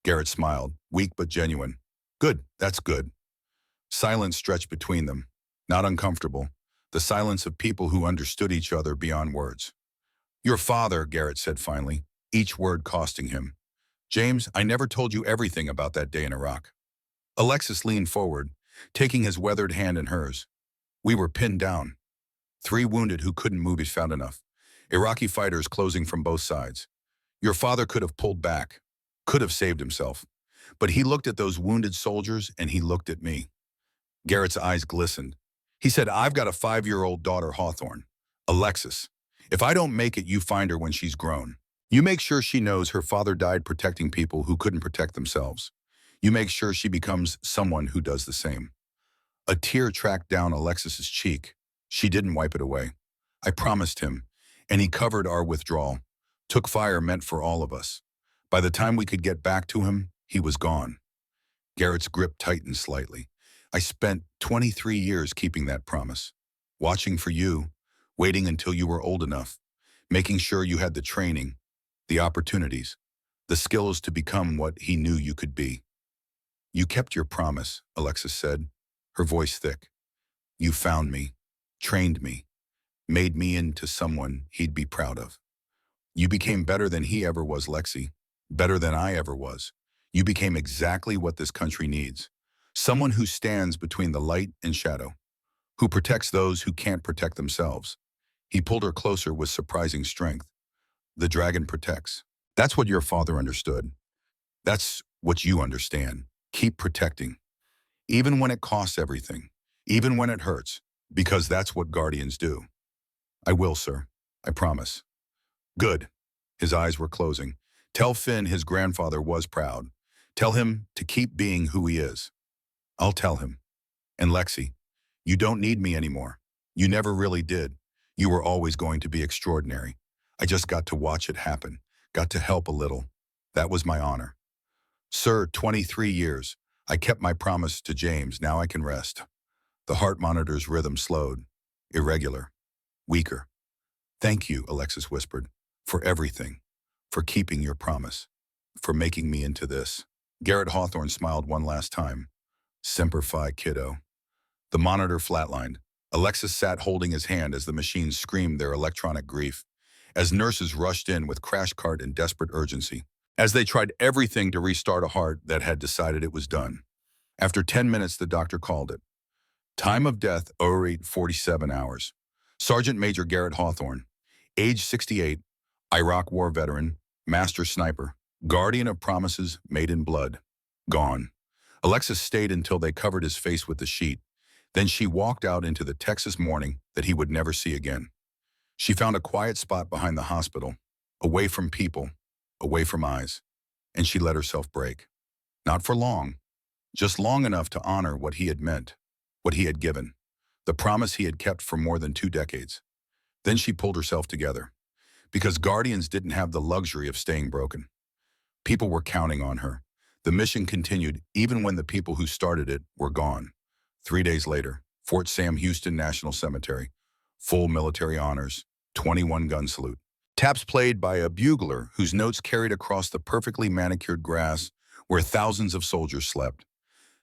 [SPEAKER 1] Garrett smiled, weak but genuine. "Good, that's good." Silence stretched between them, not uncomfortable, the silence of people who understood each other beyond words. "Your father," Garrett said finally, each word costing him. "James, I never told you everything about that day in Iraq." Alexis leaned forward, taking his weathered hand in hers. "We were pinned down. 3 wounded who couldn't move if found enough. Iraqi fighters closing from both sides. Your father could have pulled back, could have saved himself. But he looked at those wounded soldiers and he looked at me." Garrett's eyes glistened. He said, "I've got a 5-year-old daughter, Hawthorne. Alexis, if I don't make it, you find her when she's grown. You make sure she knows her father died protecting people who couldn't protect themselves. You make sure she becomes someone who does the same." A tear tracked down Alexis's cheek. She didn't wipe it away. "I promised him, and he covered our withdrawal. Took fire meant for all of us. By the time we could get back to him, he was gone." Garrett's grip tightened slightly. "I spent 23 years keeping that promise. Watching for you, waiting until you were old enough. making sure you had the training, the opportunities, the skills to become what he knew you could be. You kept your promise, Alexis said, her voice thick. You found me, trained me, made me into someone he'd be proud of. You became better than he ever was, Lexi, better than I ever was. You became exactly what this country needs. Someone who stands between the light and shadow, who protects those who can't protect themselves. He pulled her closer with surprising strength. The dragon protects. That's what your father understood. That's what you understand. Keep protecting. Even when it costs everything. Even when it hurts. Because that's what guardians do. I will, sir. I promise. Good. His eyes were closing. Tell Finn his grandfather was proud. Tell him to keep being who he is. I'll tell him. And Lexi, you don't need me anymore. You never really did. You were always going to be extraordinary. I just got to watch it happen. Got to help a little. That was my honor. Sir, 23 years. I kept my promise to James. Now I can rest. The heart monitor's rhythm slowed. Irregular. Weaker. Thank you, Alexis whispered. For everything. For keeping your promise. For making me into this. Garrett Hawthorne smiled one last time. Semper Fi, kiddo. The monitor flatlined. Alexis sat holding his hand as the machines screamed their electronic grief, as nurses rushed in with crash cart and desperate urgency, as they tried everything to restart a heart that had decided it was done. After 10 minutes, the doctor called it. Time of death, 08:47 hours. Sergeant Major Garrett Hawthorne, age 68, Iraq War veteran, master sniper, guardian of promises made in blood. Gone. Alexis stayed until they covered his face with the sheet. Then she walked out into the Texas morning that he would never see again. She found a quiet spot behind the hospital, away from people, away from eyes, and she let herself break. Not for long, just long enough to honor what he had meant, what he had given, the promise he had kept for more than 2 decades. Then she pulled herself together, because guardians didn't have the luxury of staying broken. People were counting on her. The mission continued even when the people who started it were gone. 3 days later, Fort Sam Houston National Cemetery, full military honors, 21 gun salute. Taps played by a bugler whose notes carried across the perfectly manicured grass where thousands of soldiers slept.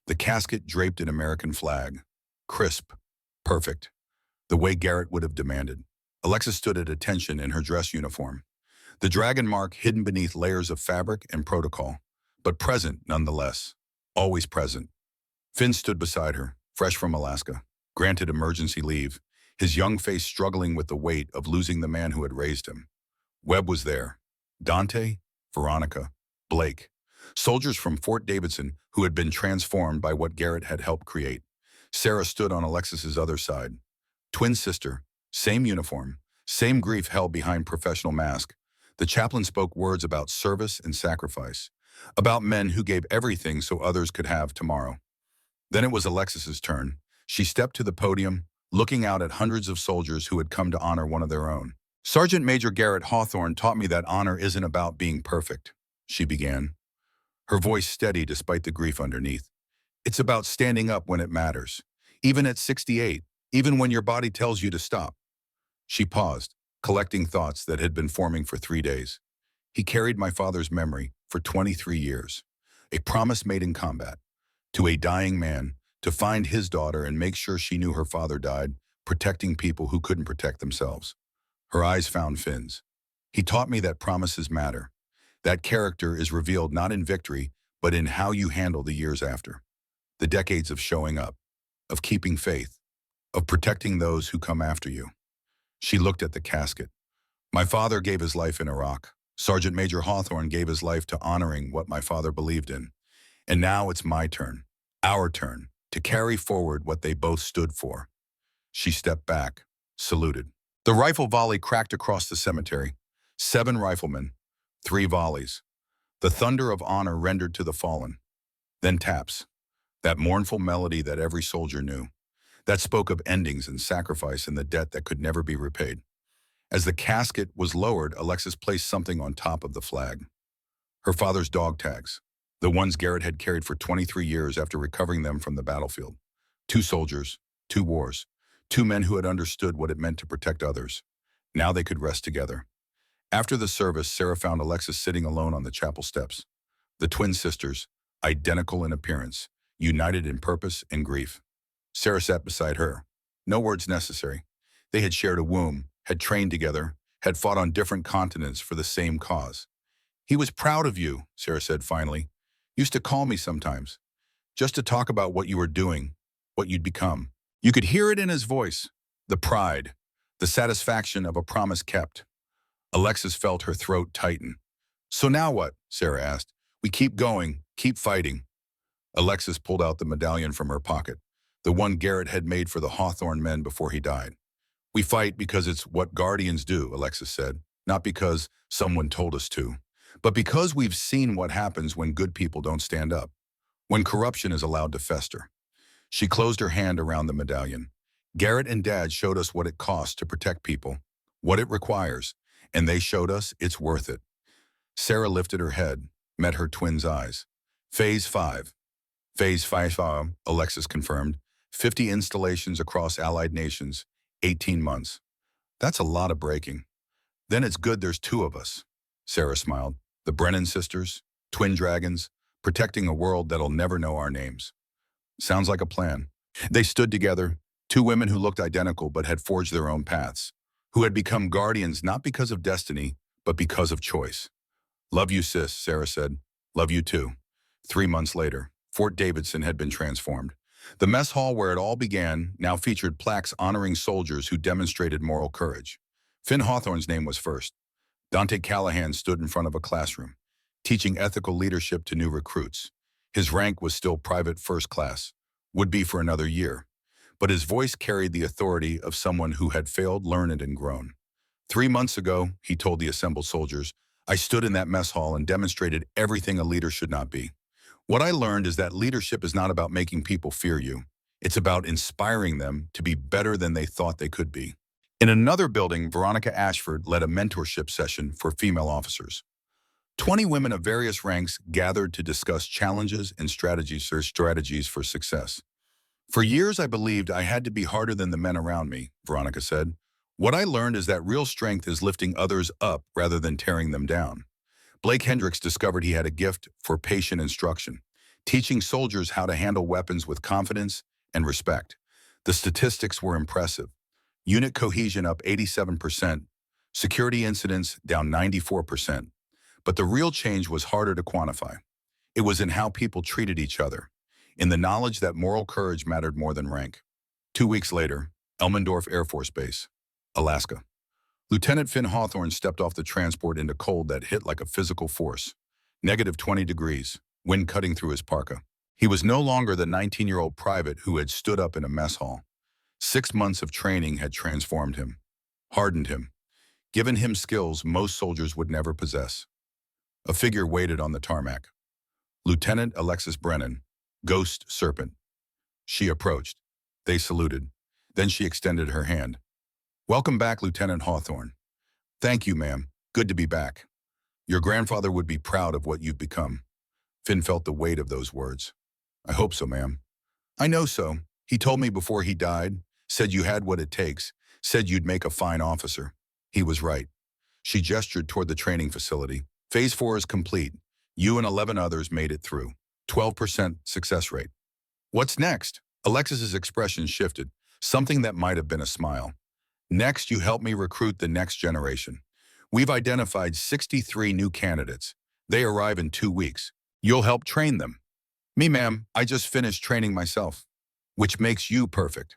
[SPEAKER 1] The casket draped an American flag. Crisp. Perfect. The way Garrett would have demanded. Alexis stood at attention in her dress uniform. The dragon mark hidden beneath layers of fabric and protocol, but present nonetheless. Always present. Finn stood beside her, fresh from Alaska, granted emergency leave, his young face struggling with the weight of losing the man who had raised him. Webb was there. Dante, Veronica, Blake. Soldiers from Fort Davidson who had been transformed by what Garrett had helped create. Sarah stood on Alexis's other side. Twin sister, same uniform, same grief held behind professional mask. The chaplain spoke words about service and sacrifice, about men who gave everything so others could have tomorrow. Then it was Alexis's turn. She stepped to the podium, looking out at hundreds of soldiers who had come to honor one of their own. Sergeant Major Garrett Hawthorne taught me that honor isn't about being perfect, she began, her voice steady despite the grief underneath. It's about standing up when it matters, even at 68, even when your body tells you to stop. She paused, collecting thoughts that had been forming for 3 days. He carried my father's memory for 23 years, a promise made in combat, to a dying man, to find his daughter and make sure she knew her father died, protecting people who couldn't protect themselves. Her eyes found Finn's. He taught me that promises matter. That character is revealed not in victory, but in how you handle the years after. The decades of showing up, of keeping faith, of protecting those who come after you. She looked at the casket. My father gave his life in Iraq. Sergeant Major Hawthorne gave his life to honoring what my father believed in. And now it's my turn, our turn, to carry forward what they both stood for. She stepped back, saluted. The rifle volley cracked across the cemetery. 7 riflemen, 3 volleys. The thunder of honor rendered to the fallen. Then taps, that mournful melody that every soldier knew, that spoke of endings and sacrifice and the debt that could never be repaid. As the casket was lowered, Alexis placed something on top of the flag. Her father's dog tags, the ones Garrett had carried for 23 years after recovering them from the battlefield. 2 soldiers, 2 wars, 2 men who had understood what it meant to protect others. Now they could rest together. After the service, Sarah found Alexis sitting alone on the chapel steps. The twin sisters, identical in appearance, united in purpose and grief. Sarah sat beside her. No words necessary. They had shared a womb, had trained together, had fought on different continents for the same cause. "He was proud of you," Sarah said finally. "Used to call me sometimes, just to talk about what you were doing, what you'd become." You could hear it in his voice, the pride, the satisfaction of a promise kept. Alexis felt her throat tighten. "So now what?" Sarah asked. "We keep going, keep fighting." Alexis pulled out the medallion from her pocket, the one Garrett had made for the Hawthorne men before he died. "We fight because it's what guardians do," Alexis said, "not because someone told us to, but because we've seen what happens when good people don't stand up, when corruption is allowed to fester." She closed her hand around the medallion. "Garrett and Dad showed us what it costs to protect people, what it requires, and they showed us it's worth it." Sarah lifted her head, met her twins' eyes. Phase 5. Phase 5, Alexis confirmed. 50 installations across allied nations, 18 months. "That's a lot of breaking." "Then it's good there's two of us," Sarah smiled. "The Brennan sisters, twin dragons, protecting a world that'll never know our names." "Sounds like a plan." They stood together, two women who looked identical but had forged their own paths, who had become guardians not because of destiny, but because of choice. "Love you, sis," Sarah said. "Love you too." 3 months later, Fort Davidson had been transformed. The mess hall where it all began now featured plaques honoring soldiers who demonstrated moral courage. Finn Hawthorne's name was first. Dante Callahan stood in front of a classroom, teaching ethical leadership to new recruits. His rank was still private first class, would be for another year, but his voice carried the authority of someone who had failed, learned, and grown. 3 months ago, he told the assembled soldiers, "I stood in that mess hall and demonstrated everything a leader should not be. What I learned is that leadership is not about making people fear you. It's about inspiring them to be better than they thought they could be." In another building, Veronica Ashford led a mentorship session for female officers. 20 women of various ranks gathered to discuss challenges and strategies for success. "For years, I believed I had to be harder than the men around me," Veronica said. "What I learned is that real strength is lifting others up rather than tearing them down." Blake Hendricks discovered he had a gift for patient instruction, teaching soldiers how to handle weapons with confidence and respect. The statistics were impressive. Unit cohesion up 87%, security incidents down 94%. But the real change was harder to quantify. It was in how people treated each other, in the knowledge that moral courage mattered more than rank. 2 weeks later, Elmendorf Air Force Base, Alaska. Lieutenant Finn Hawthorne stepped off the transport into cold that hit like a physical force. -20 degrees, wind cutting through his parka. He was no longer the 19-year-old private who had stood up in a mess hall. 6 months of training had transformed him, hardened him, given him skills most soldiers would never possess. A figure waited on the tarmac. Lieutenant Alexis Brennan, Ghost Serpent. She approached. They saluted. Then she extended her hand. "Welcome back, Lieutenant Hawthorne." "Thank you, ma'am. Good to be back. Your grandfather would be proud of what you've become." Finn felt the weight of those words. "I hope so, ma'am." "I know so. He told me before he died, said you had what it takes, said you'd make a fine officer." He was right. She gestured toward the training facility. "Phase 4 is complete. You and 11 others made it through. 12% success rate." "What's next?" Alexis's expression shifted, something that might have been a smile. "Next, you help me recruit the next generation. We've identified 63 new candidates. They arrive in 2 weeks. You'll help train them." "Me, ma'am, I just finished training myself." "Which makes you perfect.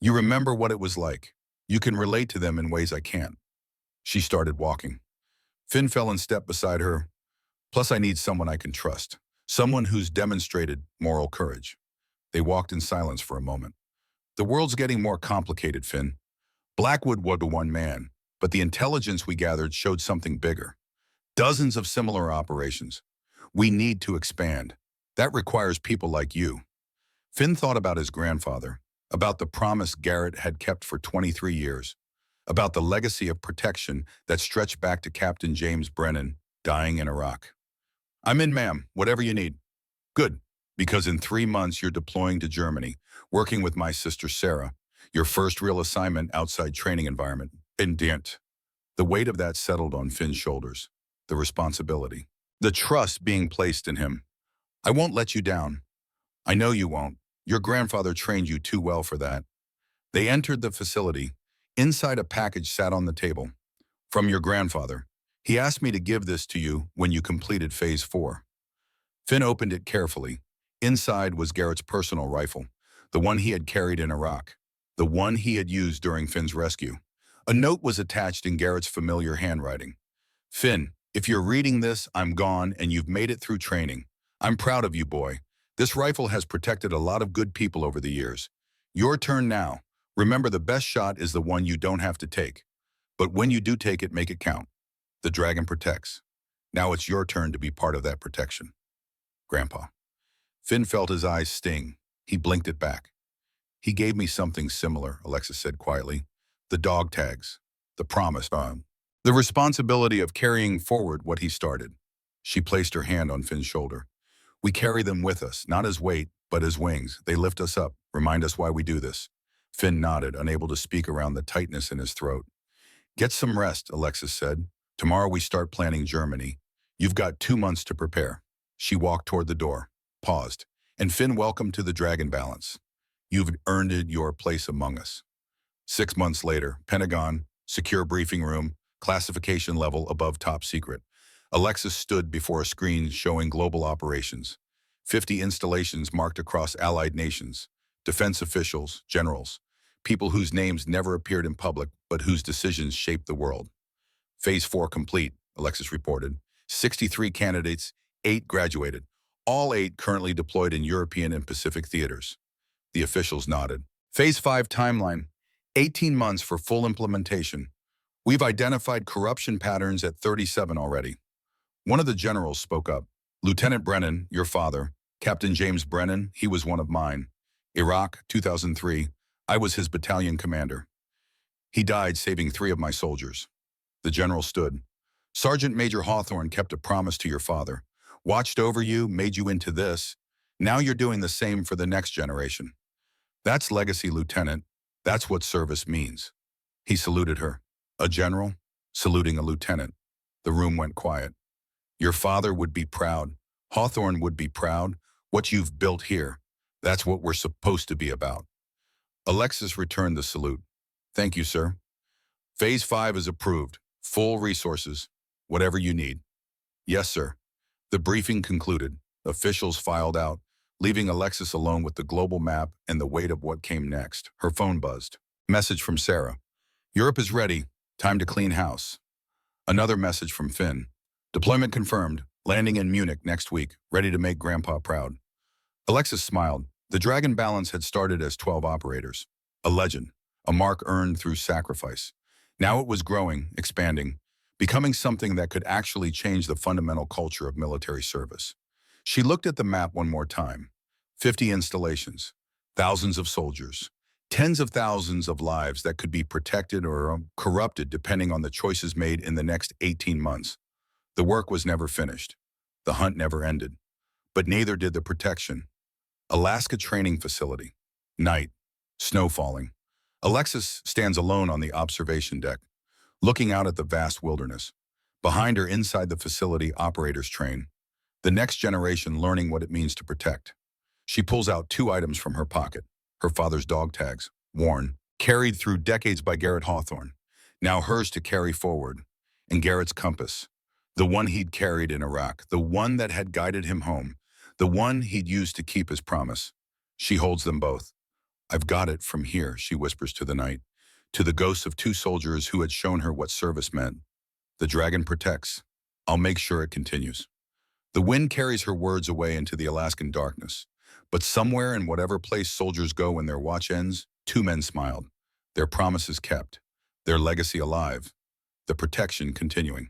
[SPEAKER 1] You remember what it was like. You can relate to them in ways I can't." She started walking. Finn fell in step beside her. "Plus, I need someone I can trust. Someone who's demonstrated moral courage." They walked in silence for a moment. "The world's getting more complicated, Finn. Blackwood was the one man, but the intelligence we gathered showed something bigger. Dozens of similar operations. We need to expand. That requires people like you." Finn thought about his grandfather, about the promise Garrett had kept for 23 years, about the legacy of protection that stretched back to Captain James Brennan, dying in Iraq. "I'm in, ma'am, whatever you need." "Good, because in 3 months you're deploying to Germany, working with my sister Sarah, your first real assignment outside training environment. Indent." The weight of that settled on Finn's shoulders. The responsibility. The trust being placed in him. I won't let you down. I know you won't. Your grandfather trained you too well for that. They entered the facility. Inside, a package sat on the table. From your grandfather. He asked me to give this to you when you completed Phase 4. Finn opened it carefully. Inside was Garrett's personal rifle, the one he had carried in Iraq, the one he had used during Finn's rescue. A note was attached in Garrett's familiar handwriting. Finn, if you're reading this, I'm gone and you've made it through training. I'm proud of you, boy. This rifle has protected a lot of good people over the years. Your turn now. Remember, the best shot is the one you don't have to take. But when you do take it, make it count. The dragon protects. Now it's your turn to be part of that protection. Grandpa. Finn felt his eyes sting. He blinked it back. He gave me something similar, Alexis said quietly. The dog tags. The promise. The responsibility of carrying forward what he started. She placed her hand on Finn's shoulder. We carry them with us, not as weight, but as wings. They lift us up, remind us why we do this. Finn nodded, unable to speak around the tightness in his throat. Get some rest, Alexis said. Tomorrow we start planning Germany. You've got 2 months to prepare. She walked toward the door, paused, and Finn welcomed to the Dragon Balance. You've earned your place among us. 6 months later, Pentagon, secure briefing room, classification level above top secret. Alexis stood before a screen showing global operations. 50 installations marked across allied nations, defense officials, generals, people whose names never appeared in public but whose decisions shaped the world. Phase 4 complete, Alexis reported. 63 candidates, 8 graduated. All 8 currently deployed in European and Pacific theaters. The officials nodded. Phase 5 timeline, 18 months for full implementation. We've identified corruption patterns at 37 already. One of the generals spoke up. Lieutenant Brennan, your father. Captain James Brennan, he was one of mine. Iraq, 2003. I was his battalion commander. He died saving 3 of my soldiers. The general stood. Sergeant Major Hawthorne kept a promise to your father. Watched over you, made you into this. Now you're doing the same for the next generation. That's legacy, Lieutenant. That's what service means. He saluted her. A general, saluting a lieutenant. The room went quiet. Your father would be proud. Hawthorne would be proud. What you've built here, that's what we're supposed to be about. Alexis returned the salute. Thank you, sir. Phase 5 is approved. Full resources. Whatever you need. Yes, sir. The briefing concluded. Officials filed out, leaving Alexis alone with the global map and the weight of what came next. Her phone buzzed. Message from Sarah. Europe is ready. Time to clean house. Another message from Finn. Deployment confirmed. Landing in Munich next week. Ready to make Grandpa proud. Alexis smiled. The Dragon Balance had started as 12 operators. A legend. A mark earned through sacrifice. Now it was growing, expanding, becoming something that could actually change the fundamental culture of military service. She looked at the map one more time. 50 installations, thousands of soldiers, tens of thousands of lives that could be protected or corrupted depending on the choices made in the next 18 months. The work was never finished. The hunt never ended. But neither did the protection. Alaska Training Facility. Night. Snow falling. Alexis stands alone on the observation deck, looking out at the vast wilderness. Behind her, inside the facility, operators train. The next generation learning what it means to protect. She pulls out 2 items from her pocket. Her father's dog tags, worn, carried through decades by Garrett Hawthorne, now hers to carry forward. And Garrett's compass, the one he'd carried in Iraq, the one that had guided him home, the one he'd used to keep his promise. She holds them both. I've got it from here, she whispers to the night, to the ghosts of 2 soldiers who had shown her what service meant. The dragon protects. I'll make sure it continues. The wind carries her words away into the Alaskan darkness. But somewhere in whatever place soldiers go when their watch ends, 2 men smiled. Their promises kept. Their legacy alive. The protection continuing.